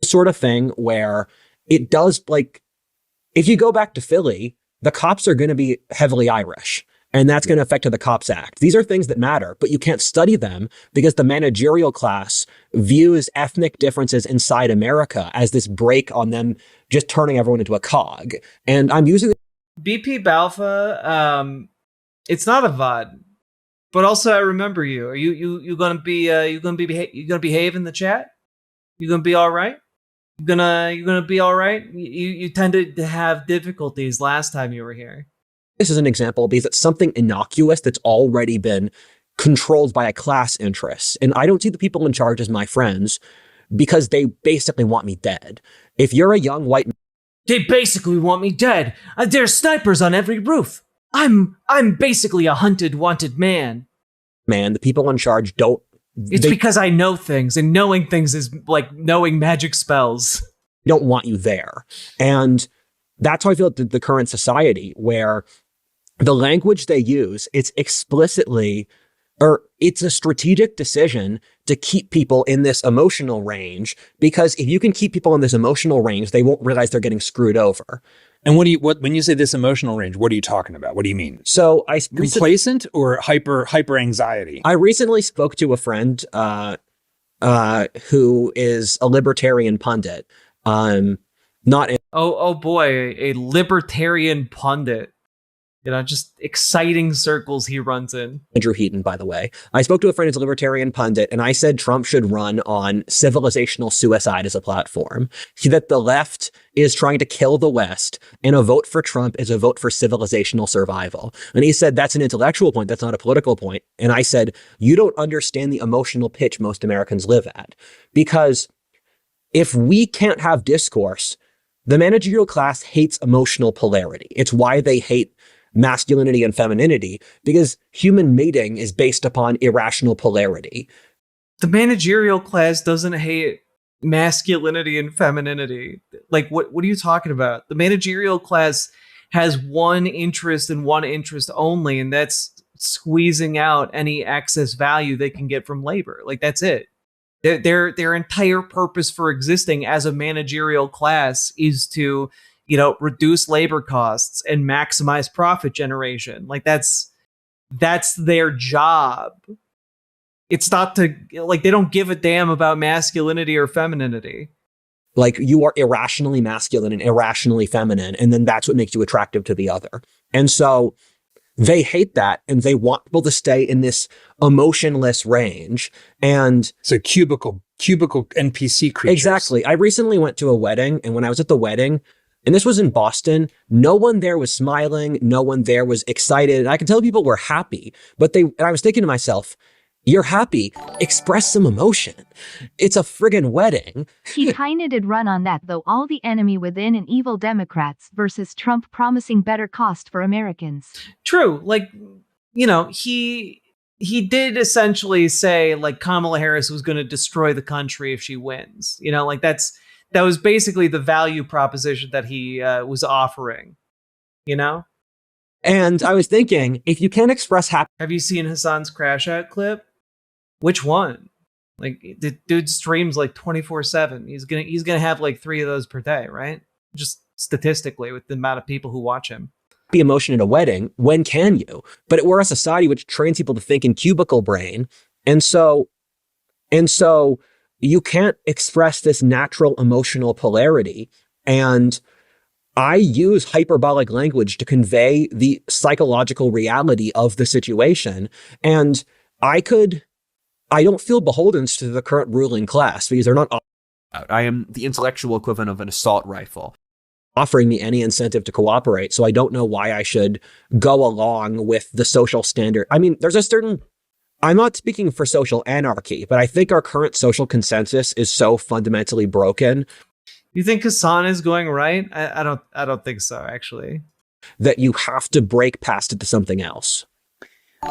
sort of thing where it does, like, if you go back to Philly, the cops are going to be heavily Irish. And that's going to affect the Cops Act. These are things that matter, but you can't study them because the managerial class views ethnic differences inside America as this break on them just turning everyone into a cog. And I'm using BP Balfa, it's not a VOD, but also I remember you. Are you gonna behave in the chat? You gonna be all right? You gonna be all right? You tended to have difficulties last time you were here. this is an example because it's something innocuous that's already been controlled by a class interest. And I don't see the people in charge as my friends because they basically want me dead. If you're a young white... They basically want me dead. There's snipers on every roof. I'm basically a hunted, wanted man. Man, the people in charge don't... It's because I know things, and knowing things is like knowing magic spells. Don't want you there. And that's how I feel the current society, where the language they use, it's explicitly, or it's a strategic decision to keep people in this emotional range, because if you can keep people in this emotional range, they won't realize they're getting screwed over. And when you say this emotional range, what are you talking about? What do you mean? So Complacent or hyper anxiety? I recently spoke to a friend who is a libertarian pundit. Not in Oh boy, a libertarian pundit. You know, just exciting circles he runs in. Andrew Heaton, by the way. I spoke to a friend who's a libertarian pundit, and I said Trump should run on civilizational suicide as a platform. That the left is trying to kill the West, and a vote for Trump is a vote for civilizational survival. And he said, that's an intellectual point, that's not a political point. And I said, you don't understand the emotional pitch most Americans live at. Because if we can't have discourse, the managerial class hates emotional polarity. It's why they hate masculinity and femininity, because human mating is based upon irrational polarity. The managerial class doesn't hate masculinity and femininity. Like, what are you talking about? The managerial class has one interest and one interest only, and that's squeezing out any excess value they can get from labor. Like, that's it. Their entire purpose for existing as a managerial class is to, reduce labor costs and maximize profit generation. Like that's their job. It's not to, like, they don't give a damn about masculinity or femininity. Like, you are irrationally masculine and irrationally feminine, and then that's what makes you attractive to the other. And so they hate that, and they want people to stay in this emotionless range. And so cubicle NPC creatures. Exactly. I recently went to a wedding, and when I was at the wedding, and this was in Boston, no one there was smiling. No one there was excited. And I could tell people were happy, but and I was thinking to myself, you're happy, express some emotion. It's a friggin' wedding. He kinda did run on that though, all the enemy within and evil Democrats versus Trump promising better cost for Americans. True. Like, he did essentially say, like, Kamala Harris was going to destroy the country if she wins. Like, that was basically the value proposition that he was offering, And I was thinking, if you can't express happiness... Have you seen Hassan's Crash Out clip? Which one? Like, the dude streams like 24/7. He's gonna have like 3 of those per day, right? Just statistically, with the amount of people who watch him. Be emotion at a wedding, when can you? But we're a society which trains people to think in cubicle brain. And so you can't express this natural emotional polarity. And I use hyperbolic language to convey the psychological reality of the situation. And I don't feel beholden to the current ruling class because they're not... I am the intellectual equivalent of an assault rifle. Offering me any incentive to cooperate. So I don't know why I should go along with the social standard. I mean, there's a certain I'm not speaking for social anarchy, but I think our current social consensus is so fundamentally broken. You think Hassan is going right? I don't think so, actually. That you have to break past it to something else.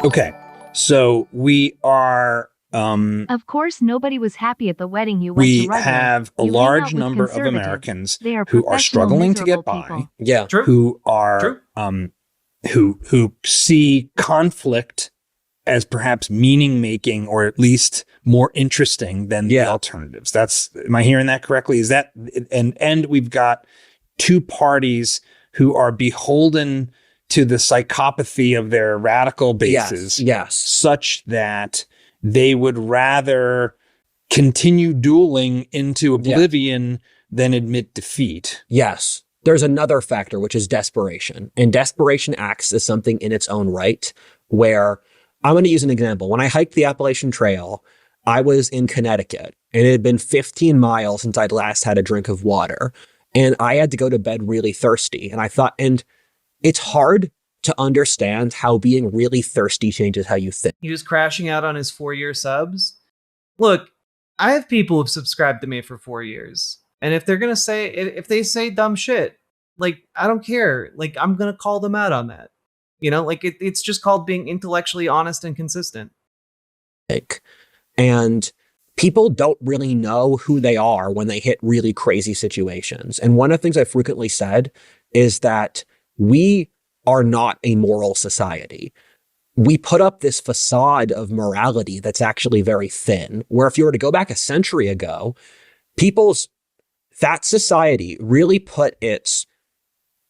Okay, so we are. Of course, nobody was happy at the wedding you went to. We Rudyard. have a You hang large out with number of conservatives. Americans They are who are professional, struggling to get miserable by, people. Yeah. True. who are True. who see conflict as perhaps meaning making, or at least more interesting than the alternatives. Am I hearing that correctly? Is that and we've got two parties who are beholden to the psychopathy of their radical bases, Yes. such that they would rather continue dueling into oblivion than admit defeat. Yes. There's another factor, which is desperation. And desperation acts as something in its own right, where I'm going to use an example. When I hiked the Appalachian Trail, I was in Connecticut, and it had been 15 miles since I'd last had a drink of water. And I had to go to bed really thirsty. And I thought, and it's hard to understand how being really thirsty changes how you think. He was crashing out on his 4-year subs. Look, I have people who've subscribed to me for 4 years. And if they're going to say, if they say dumb shit, like, I don't care. Like, I'm going to call them out on that. You know, like it's just called being intellectually honest and consistent. And people don't really know who they are when they hit really crazy situations. And one of the things I've frequently said is that we are not a moral society. We put up this facade of morality that's actually very thin, where if you were to go back a century ago, that society really put its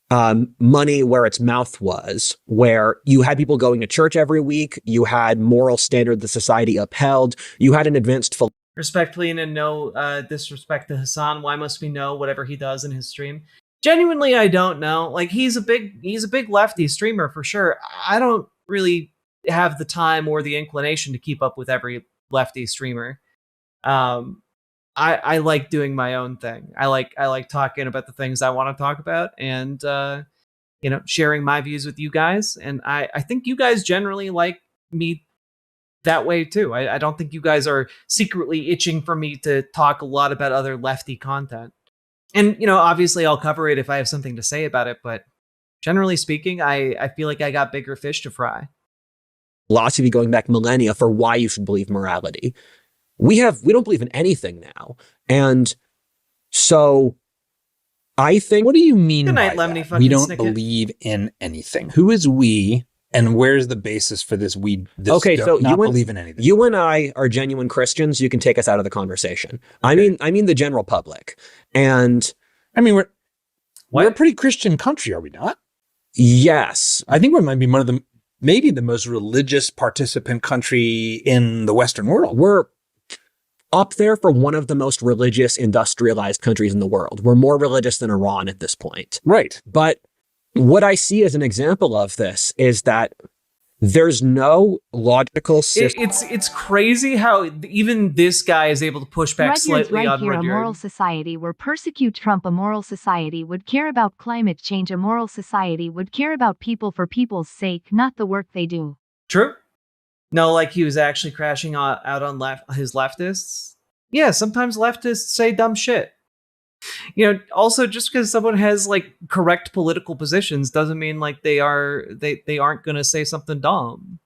money where its mouth was, where you had people going to church every week, you had moral standard the society upheld, you had an advanced Respectfully, and in no disrespect to Hassan, why must we know whatever he does in his stream? Genuinely, I don't know. Like, he's a big lefty streamer for sure. I don't really have the time or the inclination to keep up with every lefty streamer. I like doing my own thing. I like talking about the things I want to talk about, and sharing my views with you guys. And I think you guys generally like me that way too. I don't think you guys are secretly itching for me to talk a lot about other lefty content. And obviously I'll cover it if I have something to say about it, but generally speaking, I feel like I got bigger fish to fry. Philosophy going back millennia for why you should believe morality. We don't believe in anything now. And so I think... What do you mean Good night, by Lemony that? We don't Snicket. believe in anything. Who is we, and where's the basis for this so not believe in anything? You and I are genuine Christians. You can take us out of the conversation. Okay. I mean the general public. And I mean, we're a pretty Christian country, are we not? Yes. I think we might be maybe the most religious participant country in the Western world. We're up there for one of the most religious industrialized countries in the world. We're more religious than Iran at this point. Right. But what I see as an example of this is that there's no logical system. It's crazy how even this guy is able to push back Rudyard's slightly right on here. A Rudyard. moral society would persecute Trump. A moral society would care about climate change. A moral society would care about people for people's sake, not the work they do. True. No, like he was actually crashing out on his leftists. Yeah, sometimes leftists say dumb shit. Also, just because someone has like correct political positions doesn't mean like they aren't going to say something dumb.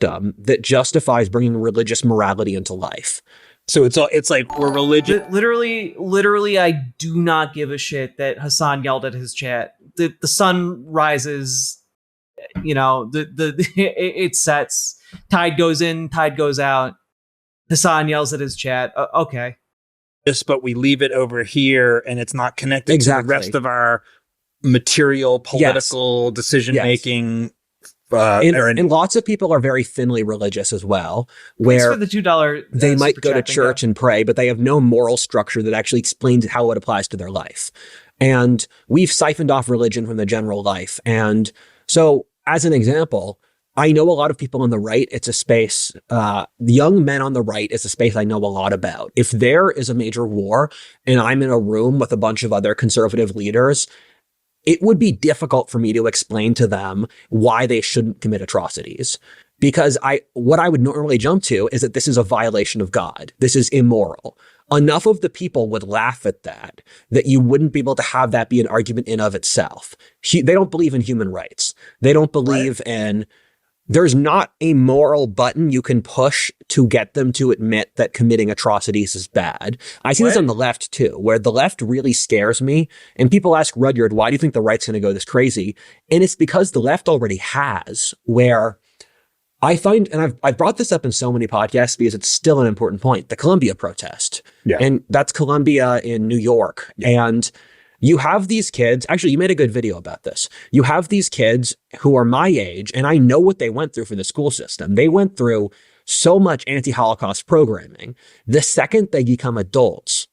That justifies bringing religious morality into life. So it's like we're religious. Literally, I do not give a shit that Hassan yelled at his chat. The sun rises, it sets. Tide goes in, tide goes out. Hassan yells at his chat. Okay. But we leave it over here and it's not connected to the rest of our material, political decision-making. And lots of people are very thinly religious as well, where for the $2 they might go to church and pray, but they have no moral structure that actually explains how it applies to their life. And we've siphoned off religion from the general life. And so, as an example, I know a lot of people on the right. It's a space, the young men on the right is a space I know a lot about. If there is a major war and I'm in a room with a bunch of other conservative leaders, it would be difficult for me to explain to them why they shouldn't commit atrocities. Because what I would normally jump to is that this is a violation of God. This is immoral. Enough of the people would laugh at that you wouldn't be able to have that be an argument in of itself. They don't believe in human rights. They don't believe in, there's not a moral button you can push to get them to admit that committing atrocities is bad. I see this on the left too, where the left really scares me. And people ask Rudyard, why do you think the right's going to go this crazy? And it's because the left already has, where I find, and I've brought this up in so many podcasts because it's still an important point, the Columbia protest. Yeah. And that's Columbia in New York. Yeah. And you have these kids, actually, you made a good video about this. You have these kids who are my age, and I know what they went through for the school system. They went through so much anti-Holocaust programming. The second they become adults,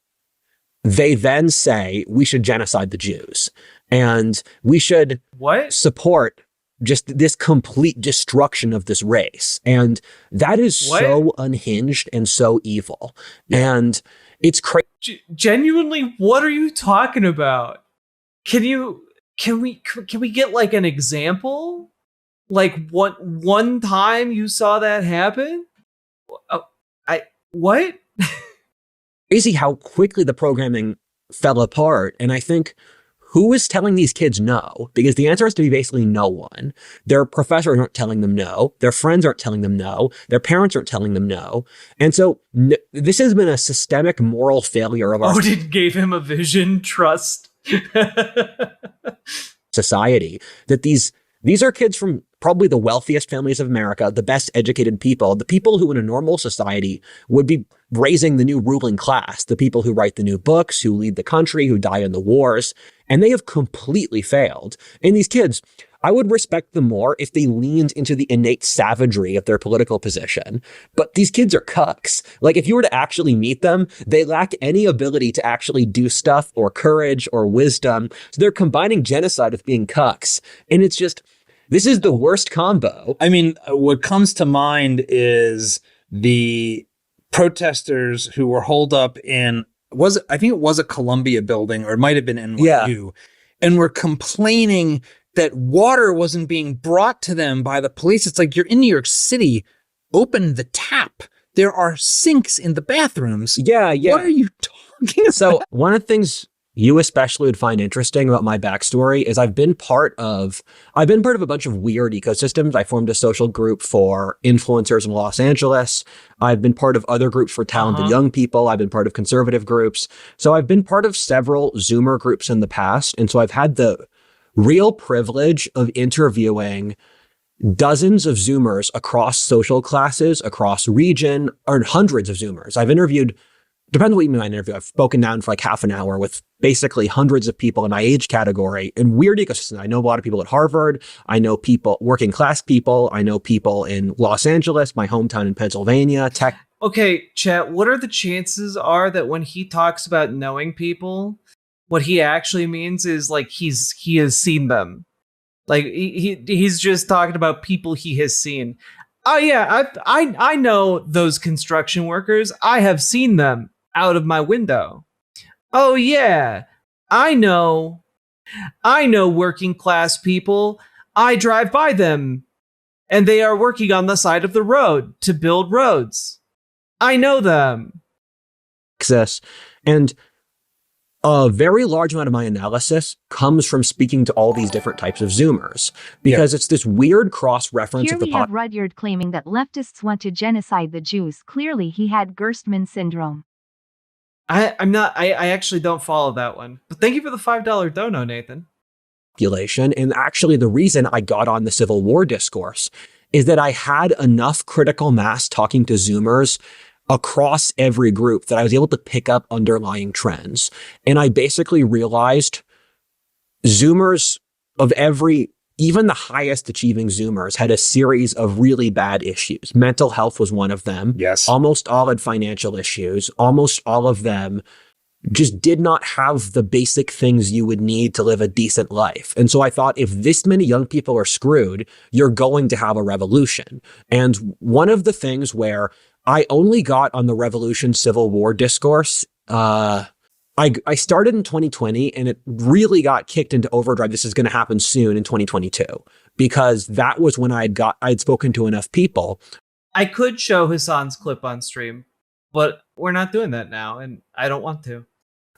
they then say, we should genocide the Jews. And we should support just this complete destruction of this race. And that is so unhinged and so evil. Yeah. And it's crazy. Genuinely, what are you talking about? Can we get like an example? Like one time you saw that happen? What? Crazy how quickly the programming fell apart. And I think, who is telling these kids no? Because the answer has to be basically no one. Their professors aren't telling them no. Their friends aren't telling them no. Their parents aren't telling them no. And so this has been a systemic moral failure of our Odin gave him a vision, trust. society, that these are kids from probably the wealthiest families of America, the best educated people, the people who in a normal society would be raising the new ruling class, the people who write the new books, who lead the country, who die in the wars, and they have completely failed. And these kids, I would respect them more if they leaned into the innate savagery of their political position. But these kids are cucks. Like, if you were to actually meet them, they lack any ability to actually do stuff or courage or wisdom. So they're combining genocide with being cucks. And it's just, this is the worst combo. I mean, what comes to mind is the protesters who were holed up in, I think it was a Columbia building, or it might have been NYU, and were complaining that water wasn't being brought to them by the police. It's like, you're in New York City, open the tap. There are sinks in the bathrooms. Yeah. What are you talking about? So one of the things you especially would find interesting about my backstory is I've been part of a bunch of weird ecosystems. I formed a social group for influencers in Los Angeles. I've been part of other groups for talented young people. I've been part of conservative groups. So I've been part of several Zoomer groups in the past. And so I've had the real privilege of interviewing dozens of Zoomers across social classes, across region, or hundreds of Zoomers. I've interviewed, depends what you mean by an interview, I've spoken down for like half an hour with basically hundreds of people in my age category in weird ecosystems. I know a lot of people at Harvard. I know people, working class people. I know people in Los Angeles, my hometown in Pennsylvania, tech. Okay, chat, what are the chances are that when he talks about knowing people, what he actually means is like he has seen them? Like he's just talking about people he has seen. Oh yeah, I know those construction workers. I have seen them out of my window. Oh yeah, I know working class people. I drive by them and they are working on the side of the road to build roads. I know them. Access. And a very large amount of my analysis comes from speaking to all these different types of Zoomers, because it's this weird cross-reference of the Here we have Rudyard claiming that leftists want to genocide the Jews. Clearly, he had Gerstmann syndrome. I actually don't follow that one. But thank you for the $5 dono, Nathan. Population. And actually, the reason I got on the Civil War discourse is that I had enough critical mass talking to Zoomers across every group that I was able to pick up underlying trends. And I basically realized Zoomers of even the highest achieving Zoomers had a series of really bad issues. Mental health was one of them. Yes. Almost all had financial issues. Almost all of them just did not have the basic things you would need to live a decent life. And so I thought, if this many young people are screwed, you're going to have a revolution. And one of the things where I only got on the revolution Civil War discourse, I started in 2020 and it really got kicked into overdrive. This is going to happen soon in 2022 because that was when I'd spoken to enough people. I could show Hassan's clip on stream, but we're not doing that now, and I don't want to.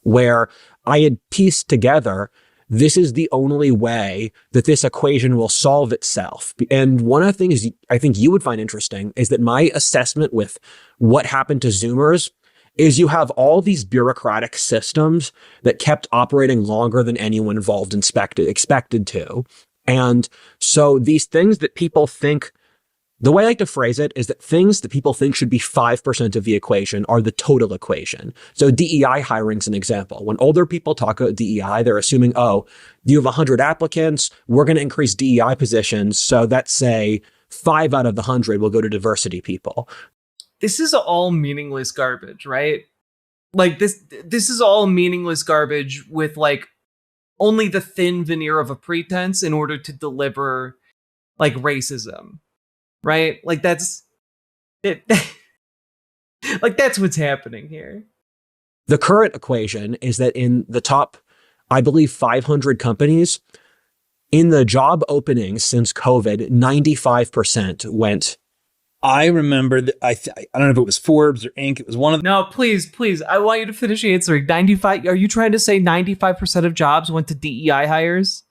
Where I had pieced together, this is the only way that this equation will solve itself. And one of the things I think you would find interesting is that my assessment with what happened to Zoomers is you have all these bureaucratic systems that kept operating longer than anyone involved expected to. And so these things that people think, the way I like to phrase it is that things that people think should be 5% of the equation are the total equation. So DEI hiring is an example. When older people talk about DEI, they're assuming, oh, you have 100 applicants, we're going to increase DEI positions. So let's say 5 out of the 100 will go to diversity people. This is all meaningless garbage, right? Like this is all meaningless garbage with like only the thin veneer of a pretense in order to deliver like racism. Right? Like that's it. Like that's what's happening here. The current equation is that in the top, I believe, 500 companies, in the job openings since COVID, 95% went. I remember that I don't know if it was Forbes or Inc. It was one of No, please. I want you to finish answering. 95. Are you trying to say 95% of jobs went to DEI hires?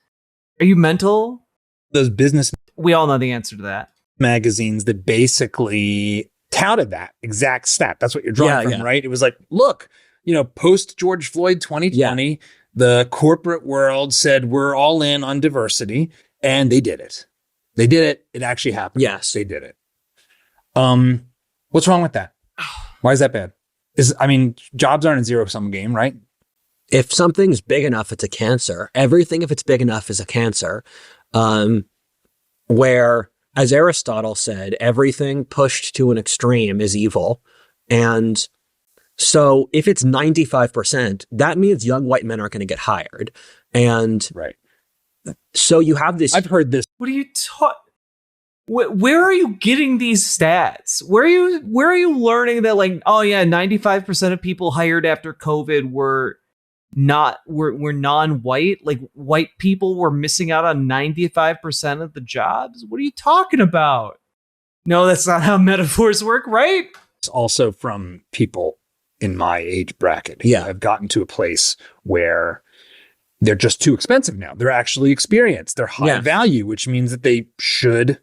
Are you mental? those business We all know the answer to that. magazines that basically touted that exact stat. That's what you're drawing from, right? It was like, look, post George Floyd 2020, the corporate world said we're all in on diversity, and they did it. They did it. It actually happened. Yes. They did it. What's wrong with that? Why is that bad? Jobs aren't a zero-sum game, right? If something's big enough, it's a cancer. Everything, if it's big enough, is a cancer. Where, as Aristotle said, everything pushed to an extreme is evil. And so if it's 95%, that means young white men aren't going to get hired. And right. So you have this. I've heard this. What are you talking? Where are you getting these stats? Where are you learning that 95% of people hired after COVID were non-white? Like white people were missing out on 95% of the jobs? What are you talking about? No, that's not how metaphors work, right? It's also from people in my age bracket who have gotten to a place where they're just too expensive now. They're actually experienced. They're high value, which means that they should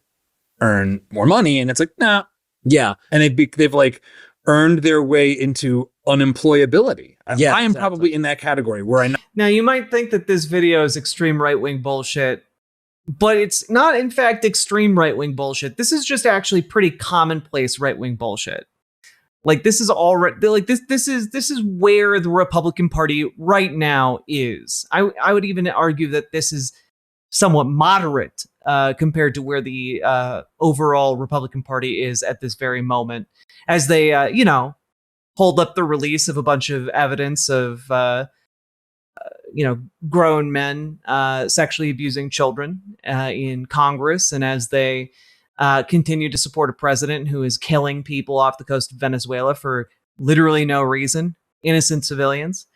earn more money. And it's like, nah. Yeah. And they've like earned their way into unemployability. I am probably in that category where I know. Now, you might think that this video is extreme right-wing bullshit, but it's not, in fact, extreme right-wing bullshit. This is just actually pretty commonplace right-wing bullshit. Like, this is all right. Like, this is where the Republican Party right now is. I would even argue that this is somewhat moderate compared to where the overall Republican Party is at this very moment, as they, hold up the release of a bunch of evidence of, grown men sexually abusing children in Congress, and as they continue to support a president who is killing people off the coast of Venezuela for literally no reason, innocent civilians.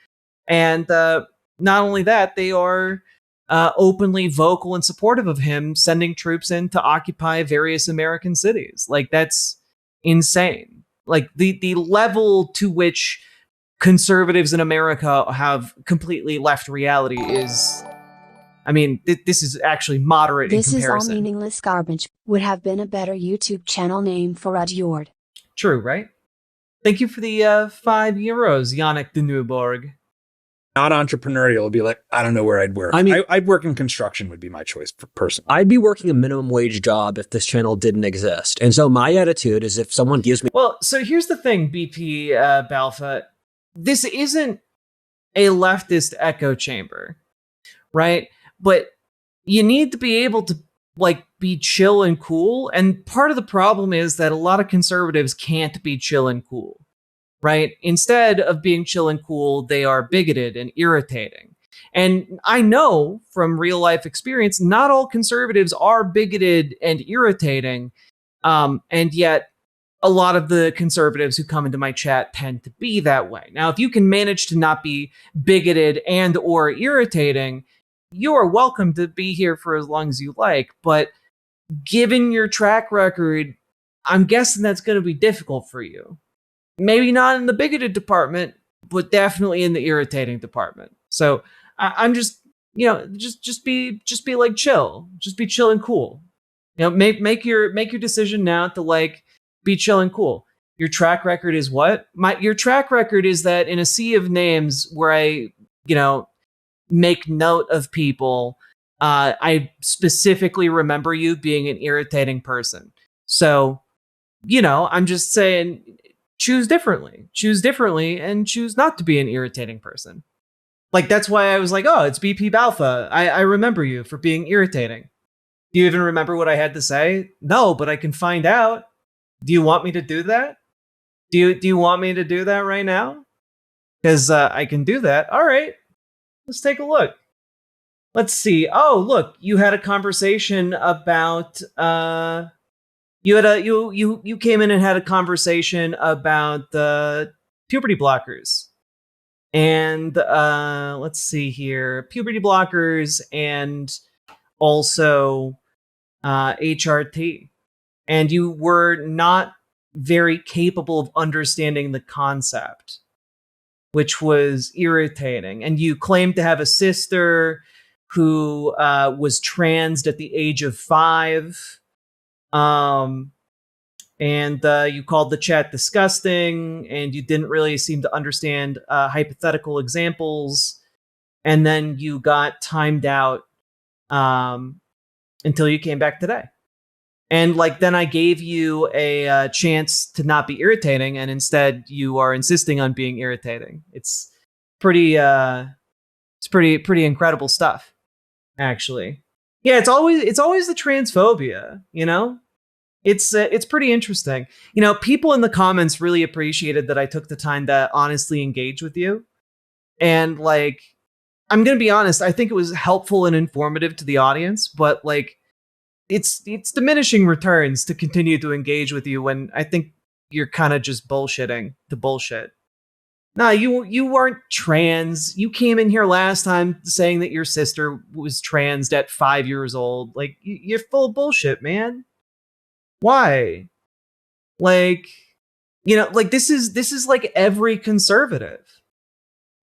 And not only that, they are openly vocal and supportive of him sending troops in to occupy various American cities. Like, that's insane. Like, the level to which conservatives in America have completely left reality is, this is actually moderate in comparison. This is all meaningless garbage. Would have been a better YouTube channel name for Rudyard. True, right? Thank you for the €5, Yannick de Newborg. Not entrepreneurial. It'd be like, I don't know where I'd work. I'd work in construction would be my choice for person. I'd be working a minimum wage job if this channel didn't exist. And so my attitude is if someone gives me... Well, so here's the thing, BP Balfa. This isn't a leftist echo chamber, right? But you need to be able to be chill and cool. And part of the problem is that a lot of conservatives can't be chill and cool. Right? Instead of being chill and cool, they are bigoted and irritating. And I know from real life experience, not all conservatives are bigoted and irritating. And yet a lot of the conservatives who come into my chat tend to be that way. Now, if you can manage to not be bigoted and or irritating, you are welcome to be here for as long as you like. But given your track record, I'm guessing that's going to be difficult for you. Maybe not in the bigoted department, but definitely in the irritating department. So I'm just, just be like chill. Just be chill and cool. Make your decision now to like be chill and cool. Your track record is what? Your track record is that in a sea of names where I, make note of people, I specifically remember you being an irritating person. So, I'm just saying, choose differently, and choose not to be an irritating person. Like, that's why I was like, oh, it's BP Balfa. I remember you for being irritating. Do you even remember what I had to say? No, but I can find out. Do you want me to do that? Do you want me to do that right now? Because I can do that. All right, let's take a look. Let's see. Oh, look, you had a conversation about you came in and had a conversation about the puberty blockers. And let's see here, puberty blockers and also HRT. And you were not very capable of understanding the concept, which was irritating. And you claimed to have a sister who was transed at the age of 5. And you called the chat disgusting, and you didn't really seem to understand hypothetical examples. And then you got timed out until you came back today. And then I gave you a chance to not be irritating, and instead you are insisting on being irritating. It's pretty incredible stuff, actually. Yeah, it's always the transphobia, It's pretty interesting. People in the comments really appreciated that I took the time to honestly engage with you. And I'm going to be honest, I think it was helpful and informative to the audience, but it's diminishing returns to continue to engage with you when I think you're kind of just bullshitting the bullshit. Nah, you weren't trans. You came in here last time saying that your sister was transed at 5 years old. You're full of bullshit, man. Why? This is like every conservative.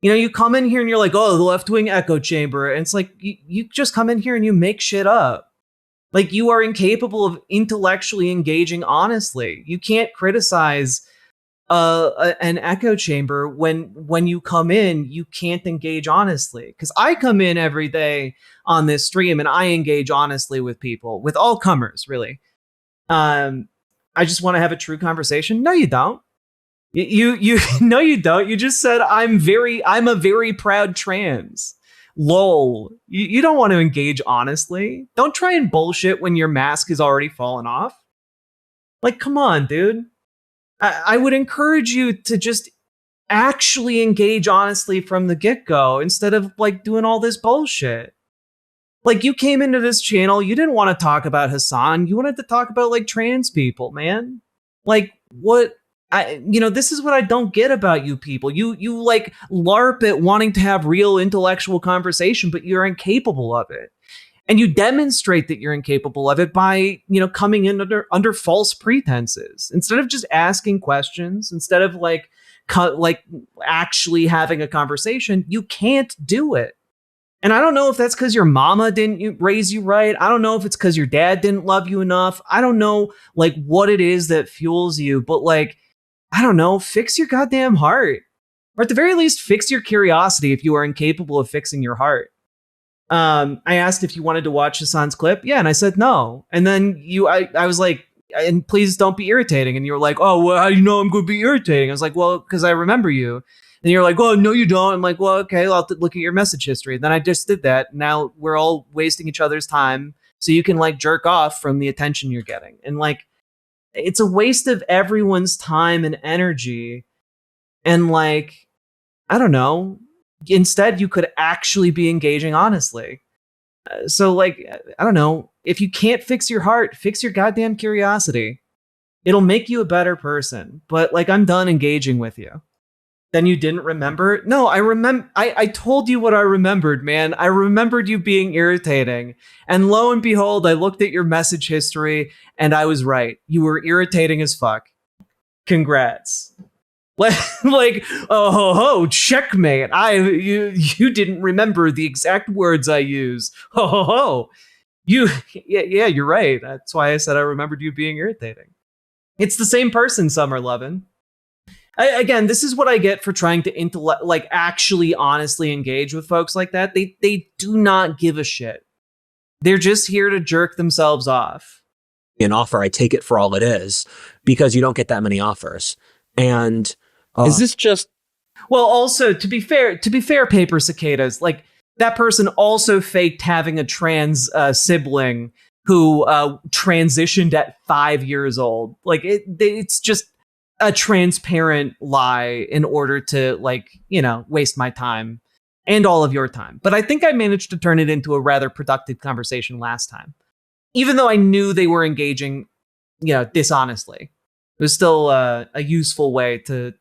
You come in here and you're like, oh, the left-wing echo chamber. And it's like, you just come in here and you make shit up. You are incapable of intellectually engaging honestly. You can't criticize an echo chamber when you come in. You can't engage honestly. Because I come in every day on this stream and I engage honestly with people, with all comers, really. I just want to have a true conversation. No, you don't. You no, you don't. You just said I'm a very proud trans. Lol. You don't want to engage honestly. Don't try and bullshit when your mask has already fallen off. Come on, dude. I would encourage you to just actually engage honestly from the get-go instead of doing all this bullshit. You came into this channel, you didn't want to talk about Hassan. You wanted to talk about trans people, man. What? This is what I don't get about you people. You LARP at wanting to have real intellectual conversation, but you're incapable of it. And you demonstrate that you're incapable of it by, coming in under false pretenses. Instead of just asking questions, instead of actually having a conversation, you can't do it. And I don't know if that's because your mama didn't raise you right. I don't know if it's because your dad didn't love you enough. I don't know what it is that fuels you, but I don't know, fix your goddamn heart. Or at the very least, fix your curiosity if you are incapable of fixing your heart. I asked if you wanted to watch Hassan's clip. Yeah, and I said no. And then I was like, and please don't be irritating. And you were like, oh, well, how do you know I'm going to be irritating? I was like, well, because I remember you. And you're like, oh, no, you don't. I'm like, well, okay, I'll have to look at your message history. And then I just did that. Now we're all wasting each other's time so you can jerk off from the attention you're getting. And it's a waste of everyone's time and energy. And I don't know, instead you could actually be engaging honestly. So I don't know, if you can't fix your heart, fix your goddamn curiosity. It'll make you a better person. But like, I'm done engaging with you. Then you didn't remember? No, I remember. I told you what I remembered, man. I remembered you being irritating. And lo and behold, I looked at your message history and I was right. You were irritating as fuck. Congrats. Like, oh ho ho, checkmate. You didn't remember the exact words I use. Ho ho ho. Yeah, you're right. That's why I said I remembered you being irritating. It's the same person, Summer Levin. Again, this is what I get for trying to actually honestly engage with folks like that. They do not give a shit. They're just here to jerk themselves off. An offer, I take it for all it is, because you don't get that many offers. And is this just? Well, also to be fair, Paper Cicadas, like that person also faked having a trans sibling who transitioned at 5 years old. Like it's just a transparent lie in order to waste my time and all of your time. But I think I managed to turn it into a rather productive conversation last time. Even though I knew they were engaging, dishonestly, it was still a useful way to,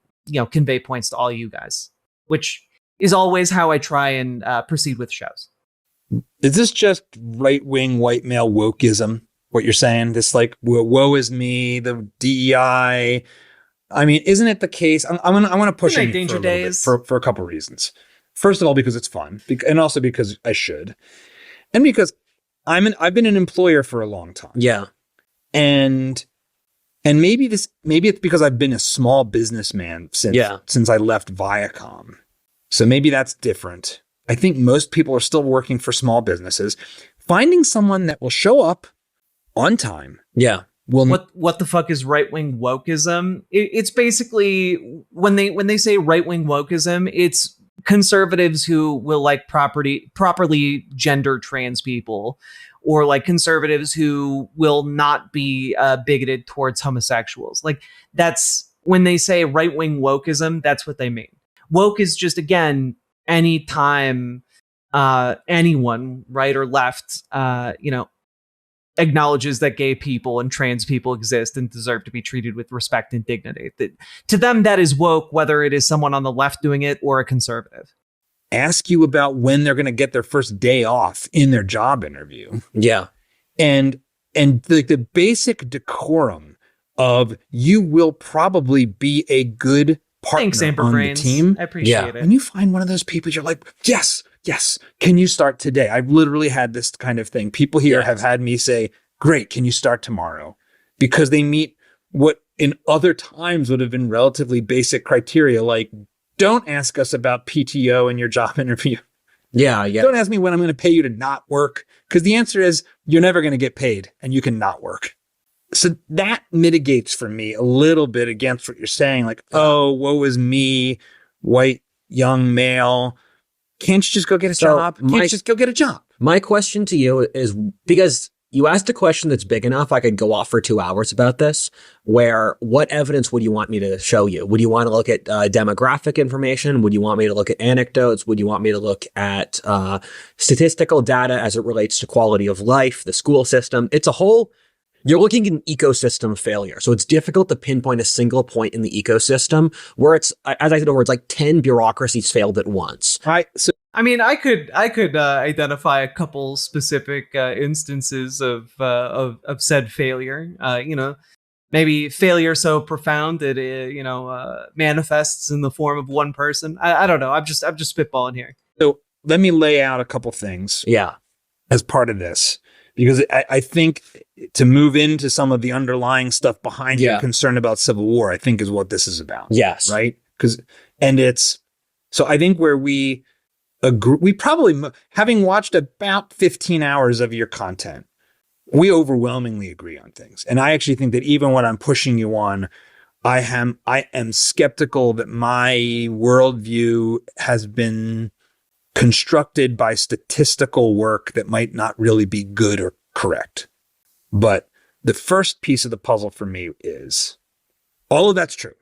convey points to all you guys, which is always how I try and proceed with shows. Is this just right-wing white male wokeism? What you're saying? This woe is me, the DEI. I mean, isn't it the case? I want to push it Danger Days for a couple of reasons. First of all, because it's fun, and also because I should, and because I've been an employer for a long time. Yeah, and maybe it's because I've been a small businessman since I left Viacom. So maybe that's different. I think most people are still working for small businesses. Finding someone that will show up on time. Yeah. What the fuck is right-wing wokeism? It's basically when they say right-wing wokeism, it's conservatives who will properly gender trans people, or conservatives who will not be bigoted towards homosexuals. That's when they say right-wing wokeism, that's what they mean. Woke is just, again, any time anyone, right or left, acknowledges that gay people and trans people exist and deserve to be treated with respect and dignity. To them, that is woke, whether it is someone on the left doing it or a conservative. Ask you about when they're going to get their first day off in their job interview. Yeah. And the basic decorum of you will probably be a good partner. Thanks, Amber on Brains. the team. I appreciate it. When you find one of those people, you're like, yes, can you start today? I've literally had this kind of thing. People here have had me say, great, can you start tomorrow? Because they meet what in other times would have been relatively basic criteria, like don't ask us about PTO in your job interview. Yeah. Don't ask me when I'm going to pay you to not work, because the answer is you're never going to get paid and you can not work. So that mitigates for me a little bit against what you're saying, oh, woe is me, white, young male. Can't you just go get a job? Can't you just go get a job? My question to you is, because you asked a question that's big enough, I could go off for 2 hours about this, where what evidence would you want me to show you? Would you want to look at demographic information? Would you want me to look at anecdotes? Would you want me to look at statistical data as it relates to quality of life, the school system? You're looking at an ecosystem failure. So it's difficult to pinpoint a single point in the ecosystem where it's, as I said, where it's 10 bureaucracies failed at once. I could identify a couple specific instances of said failure. Maybe failure so profound that manifests in the form of one person. I don't know. I'm just spitballing here. So let me lay out a couple things. Yeah. As part of this. Because I think to move into some of the underlying stuff behind your concern about civil war, I think is what this is about. Yes. Right? So I think where we agree, we probably, having watched about 15 hours of your content, we overwhelmingly agree on things. And I actually think that even when I'm pushing you on, I am skeptical that my worldview has been constructed by statistical work that might not really be good or correct. But the first piece of the puzzle for me is all of that's true.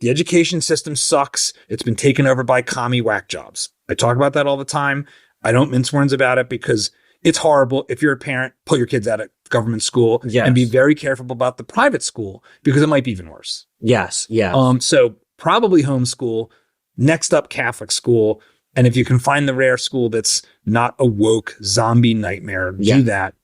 The education system sucks. It's been taken over by commie whack jobs. I talk about that all the time. I don't mince words about it because it's horrible. If you're a parent, pull your kids out of government school Yes. and be very careful about the private school because it might be even worse. Yes. Yes. So probably homeschool, next up Catholic school. And if you can find the rare school that's not a woke zombie nightmare, Yeah. do that.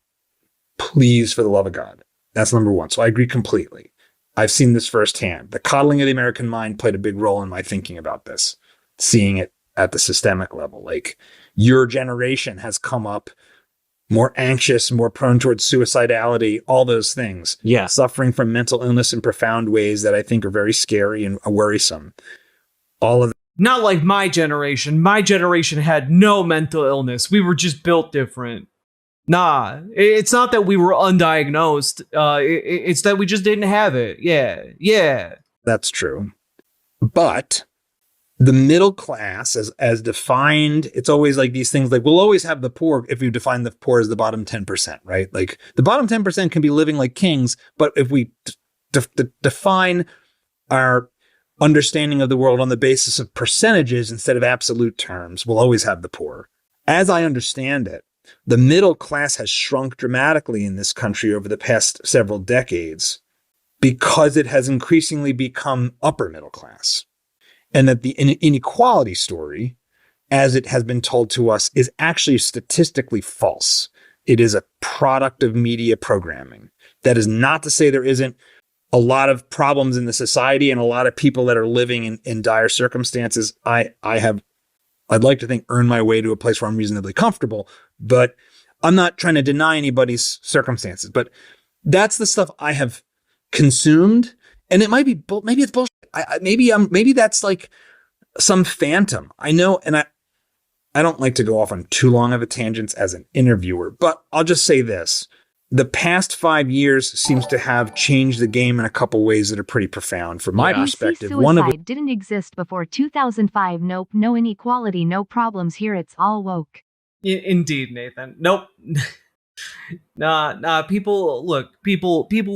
Please, for the love of God. That's number one. So I agree completely. I've seen this firsthand. The coddling of the American mind played a big role in my thinking about this, seeing it at the systemic level. Like, your generation has come up more anxious, more prone towards suicidality, all those things. Yeah. Suffering from mental illness in profound ways that I think are very scary and worrisome. All of Not like my generation. My generation had no mental illness. We were just built different. Nah, it's not that we were undiagnosed. It's that we just didn't have it. Yeah. that's true. But the middle class, as defined, it's always like these things like we'll always have the poor if you define the poor as the bottom 10%, right? Like the bottom 10% can be living like kings, but if we define our understanding of the world on the basis of percentages instead of absolute terms, we'll always have the poor. As I understand it, the middle class has shrunk dramatically in this country over the past several decades because it has increasingly become upper middle class. And that the inequality story, as it has been told to us, is actually statistically false. It is a product of media programming. That is not to say there isn't a lot of problems in the society and a lot of people that are living in dire circumstances. I'd like to think, earned my way to a place where I'm reasonably comfortable, but I'm not trying to deny anybody's circumstances. But that's the stuff I have consumed, and it might be, maybe it's bullshit. Maybe that's like some phantom. I know, and I don't like to go off on too long of a tangent as an interviewer, but I'll just say this. The past 5 years seems to have changed the game in a couple ways that are pretty profound from my perspective. Suicide didn't exist before 2005. Nope, no inequality, no problems here. It's all woke. Indeed, Nathan. Nope. Nah. People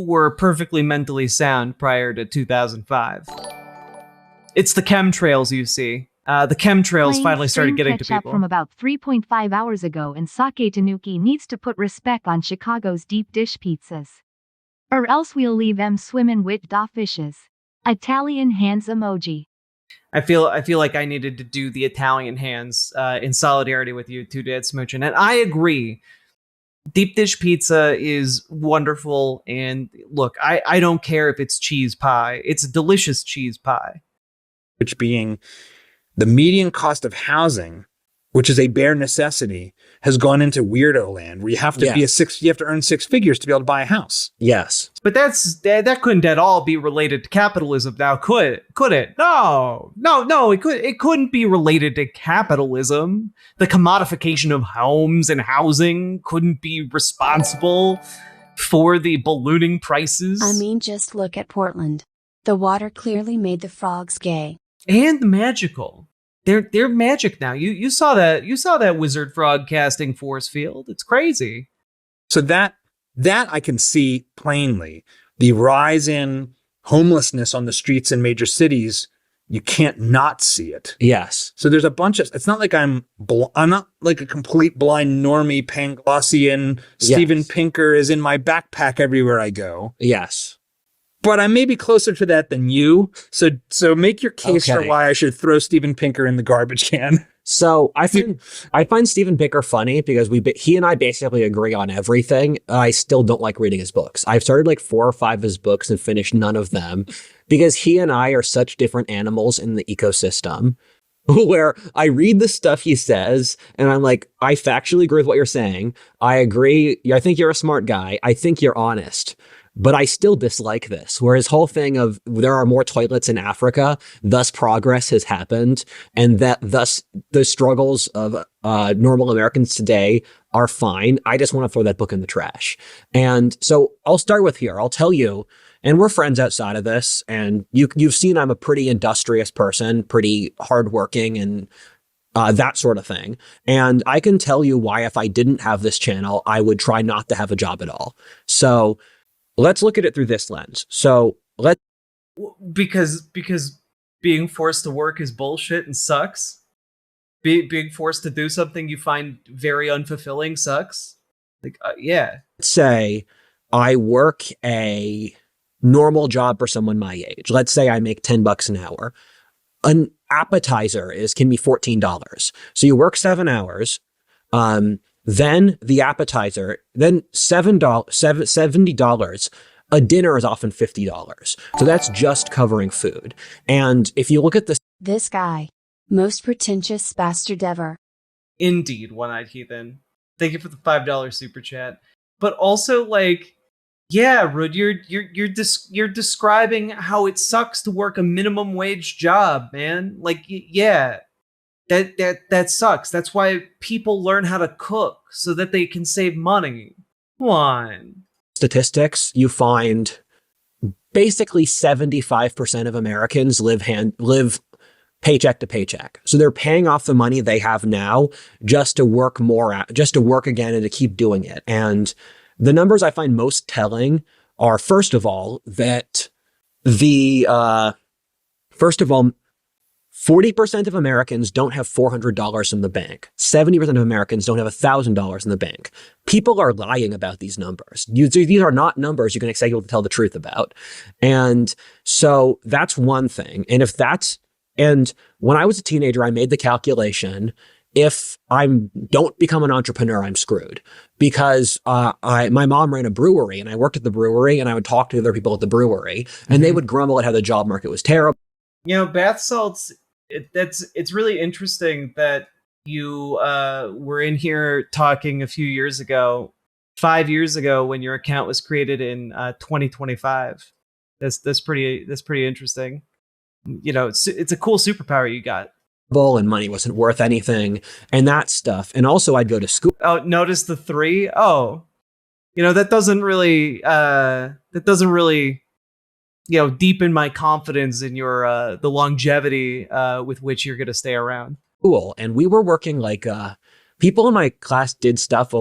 were perfectly mentally sound prior to 2005. It's the chemtrails, you see. The chemtrails finally started getting to people. From about 3.5 hours ago, and Sake Tanuki needs to put respect on Chicago's deep dish pizzas. Or else we'll leave them swimming with da fishes. Italian hands emoji. I feel like I needed to do the Italian hands in solidarity with you, Two Dad Smooching. And I agree. Deep dish pizza is wonderful. And look, I don't care if it's cheese pie. It's a delicious cheese pie. Which being the median cost of housing, which is a bare necessity, has gone into weirdo land where you have to you have to earn six figures to be able to buy a house. Yes. But that couldn't at all be related to capitalism now, could it? No, it couldn't be related to capitalism. The commodification of homes and housing couldn't be responsible for the ballooning prices. I mean, just look at Portland. The water clearly made the frogs gay. And magical. They're magic now. You saw that wizard frog casting force field. It's crazy. So that I can see plainly. The rise in homelessness on the streets in major cities, you can't not see it. Yes. So there's a bunch of, it's not like I'm not like a complete blind normie Panglossian. Steven Pinker is in my backpack everywhere I go. Yes. But I may be closer to that than you. So make your case for why I should throw Steven Pinker in the garbage can. So I find Steven Pinker funny because he and I basically agree on everything. I still don't like reading his books. I've started like 4 or 5 of his books and finished none of them because he and I are such different animals in the ecosystem where I read the stuff he says and I'm like, I factually agree with what you're saying. I agree. I think you're a smart guy. I think you're honest. But I still dislike this, where his whole thing of there are more toilets in Africa, thus progress has happened, and that thus the struggles of normal Americans today are fine. I just want to throw that book in the trash. And so I'll start with here. I'll tell you, and we're friends outside of this, and you've seen I'm a pretty industrious person, pretty hardworking, and that sort of thing. And I can tell you why if I didn't have this channel, I would try not to have a job at all. So let's look at it through this lens. So because being forced to work is bullshit and sucks. being forced to do something you find very unfulfilling sucks. Like, yeah. Let's say I work a normal job for someone my age. Let's say I make $10 an hour. An appetizer can be $14. So you work 7 hours. Then the appetizer, then $70. A dinner is often $50. So that's just covering food. And if you look at This guy. Most pretentious bastard ever. Indeed, One-Eyed Heathen. Thank you for the $5 super chat. But also, like, yeah, Rudyard, you're describing how it sucks to work a minimum wage job, man. Like, yeah, that sucks. That's why people learn how to cook so that they can save money. Come on. statistics, you find basically 75% of Americans live paycheck to paycheck. So they're paying off the money they have now just to work just to work again and to keep doing it. And the numbers I find most telling are, first of all, 40% of Americans don't have $400 in the bank. 70% of Americans don't have $1,000 in the bank. People are lying about these numbers. These are not numbers you can expect people to tell the truth about. And so that's one thing. And when I was a teenager, I made the calculation, if I don't become an entrepreneur, I'm screwed. Because my mom ran a brewery and I worked at the brewery and I would talk to other people at the brewery and they would grumble at how the job market was terrible. You know, bath salts, it's really interesting that you were in here talking a few years ago, 5 years ago, when your account was created in 2025. That's pretty interesting. You know, it's a cool superpower you got. And money wasn't worth anything and that stuff. And also I'd go to school. Oh, notice the 3? Oh, you know, that doesn't really, you know, deepen my confidence in your, the longevity with which you're going to stay around. Cool. And we were working like, people in my class did stuff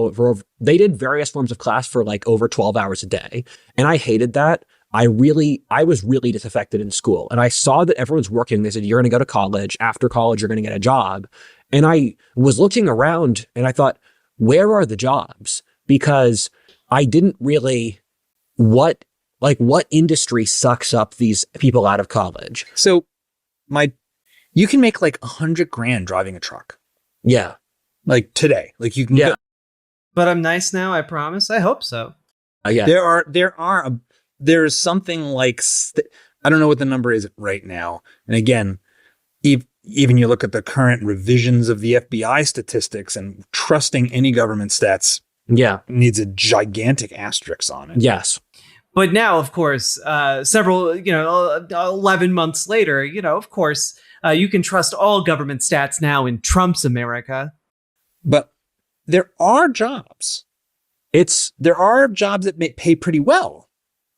they did various forms of class for like over 12 hours a day. And I hated that. I was really disaffected in school, and I saw that everyone's working. They said, you're going to go to college. After college, you're going to get a job. And I was looking around and I thought, where are the jobs? Because I didn't really, what industry sucks up these people out of college? So you can make like $100,000 driving a truck. Yeah. Like today, like you can. Yeah. But I'm nice now. I promise. I hope so. Yeah. There's something like, I don't know what the number is right now. And again, even you look at the current revisions of the FBI statistics, and trusting any government stats needs a gigantic asterisk on it. Yes. But now, of course, several, 11 months later, of course, you can trust all government stats now in Trump's America. But there are jobs. There are jobs that pay pretty well.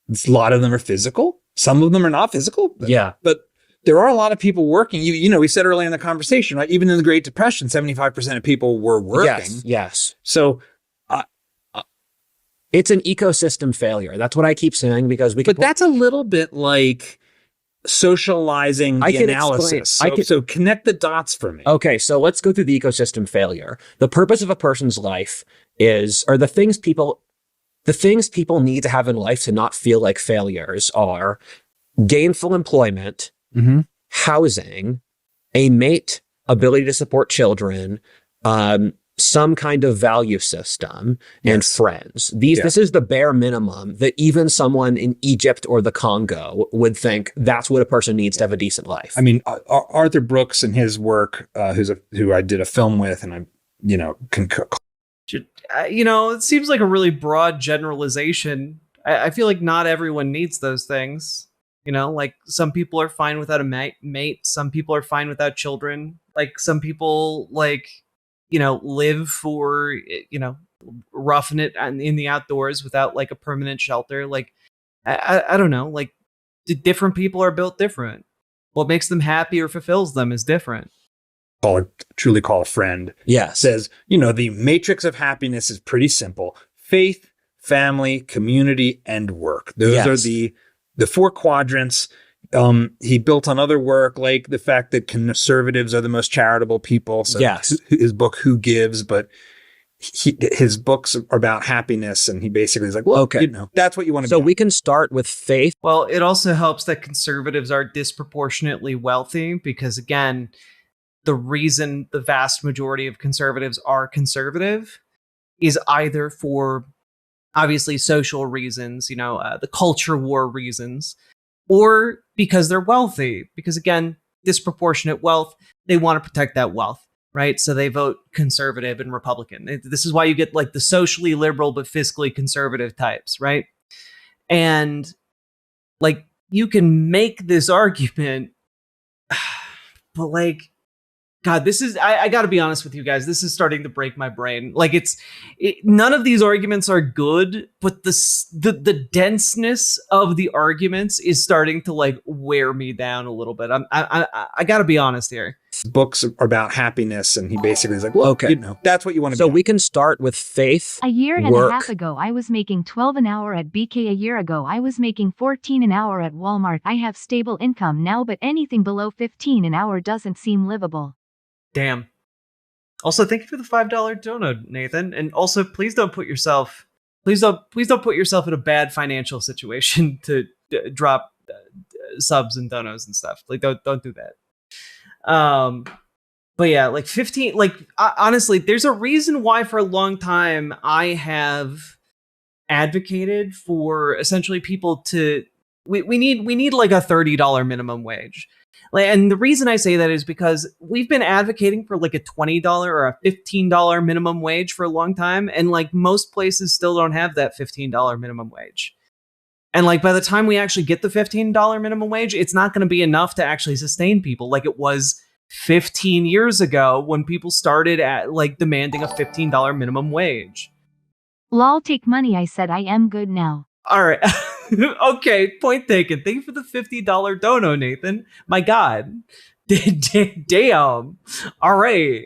A lot of them are physical. Some of them are not physical. But there are a lot of people working. We said earlier in the conversation, right? Even in the Great Depression, 75% of people were working. Yes. So it's an ecosystem failure. That's what I keep saying, because But that's a little bit like socializing the analysis. So connect the dots for me. Okay, so let's go through the ecosystem failure. The purpose of a person's life the things people need to have in life to not feel like failures are gainful employment, housing, a mate, ability to support children, some kind of value system, and friends. This is the bare minimum that even someone in Egypt or the Congo would think that's what a person needs to have a decent life. I mean, Arthur Brooks and his work, who I did a film with, and I, it seems like a really broad generalization. I feel like not everyone needs those things. Like some people are fine without a mate. Some people are fine without children. Like some people live for, roughing it in the outdoors without like a permanent shelter. Like, I don't know, like different people are built different. What makes them happy or fulfills them is different. Truly call a friend. Says, the matrix of happiness is pretty simple. Faith, family, community, and work. Those are the 4 quadrants. He built on other work, like the fact that conservatives are the most charitable people. So Yes. his book, Who Gives? But his books are about happiness. And he basically is like, well, Okay. that's what you want to So be. we can start with faith. Well, it also helps that conservatives are disproportionately wealthy because, again, the reason the vast majority of conservatives are conservative is either for obviously social reasons, the culture war reasons, or because they're wealthy. Because, again, disproportionate wealth, they want to protect that wealth, right? So they vote conservative and Republican. This is why you get like the socially liberal but fiscally conservative types, right? And like you can make this argument, but like, God, this is, I got to be honest with you guys. This is starting to break my brain. Like none of these arguments are good, but the denseness of the arguments is starting to like wear me down a little bit. I got to be honest here. Books are about happiness. And he basically is like, well, Okay. that's what you want to So be. we can start with faith. A year and work. a half ago, I was making 12 an hour at BK. A year ago, I was making 14 an hour at Walmart. I have stable income now, but anything below 15 an hour doesn't seem livable. Damn. Also, thank you for the $5 dono, Nathan. And also, please don't put yourself in a bad financial situation to drop subs and donos and stuff. Like, don't do that. But yeah, like 15. Like, honestly, there's a reason why for a long time I have advocated for essentially people to. We need like a $30 minimum wage. And the reason I say that is because we've been advocating for like a $20 or a $15 minimum wage for a long time. And like most places still don't have that $15 minimum wage. And like by the time we actually get the $15 minimum wage, it's not going to be enough to actually sustain people like it was 15 years ago when people started at like demanding a $15 minimum wage. Lol, take money. I said I am good now. All right. Okay, point taken. Thank you for the $50 dono, Nathan. My God. Damn. All right.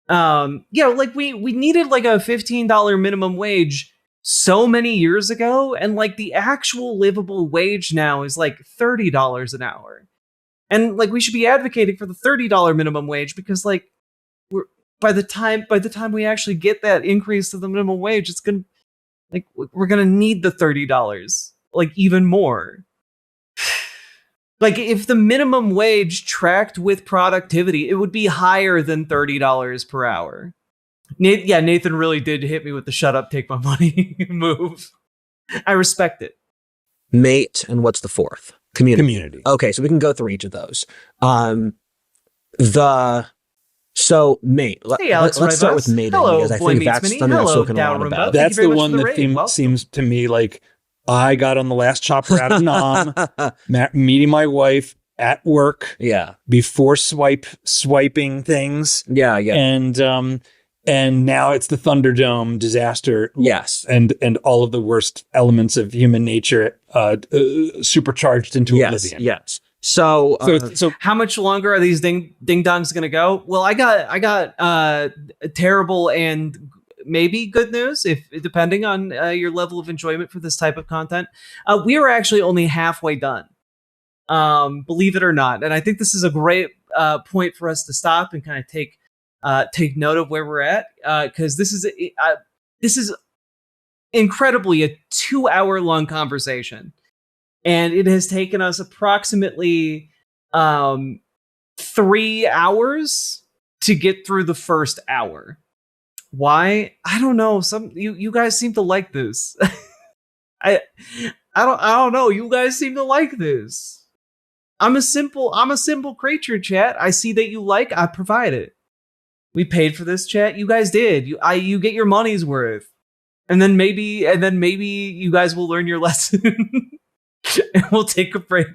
Like we needed like a $15 minimum wage so many years ago, and like the actual livable wage now is like $30 an hour. And like we should be advocating for the $30 minimum wage because like by the time we actually get that increase to the minimum wage, it's gonna like we're gonna need the $30 like even more. Like if the minimum wage tracked with productivity, it would be higher than $30 per hour. Nathan really did hit me with the shut up, take my money move. I respect it. Mate, and what's the fourth? Community. Okay, so we can go through each of those. So mate, let's start with mating. Hello, because I boy think meets that's mini. something I've Hello, spoken a lot Down about. Roomba. That's Thank you the very one much for that the raid. Welcome. seems to me like I got on the last chopper out of Nam, meeting my wife at work. Yeah. Before swiping things. Yeah. And now it's the Thunderdome disaster. Yes. And all of the worst elements of human nature supercharged into oblivion. Yes. So how much longer are these ding dongs going to go? Well, I got terrible and maybe good news, if depending on your level of enjoyment for this type of content. We are actually only halfway done, believe it or not, and I think this is a great point for us to stop and kind of take note of where we're at, because this is incredibly a 2-hour-long conversation. And it has taken us approximately 3 hours to get through the first hour. Why? I don't know. You guys seem to like this. I don't know. You guys seem to like this. I'm a simple creature, chat. I see that you like. I provide it. We paid for this, chat. You guys did. You get your money's worth, and then maybe you guys will learn your lesson. And we'll take a break.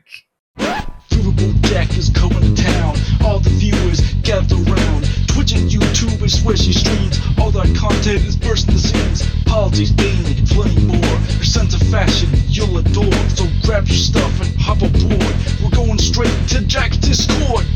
Riverboat Jack is coming to town. All the viewers gather round. Twitch and YouTube and swishy streams. All that content is bursting the seams. Politics, gaming, and plenty more. Your sense of fashion you'll adore. So grab your stuff and hop aboard. We're going straight to Jack's Discord.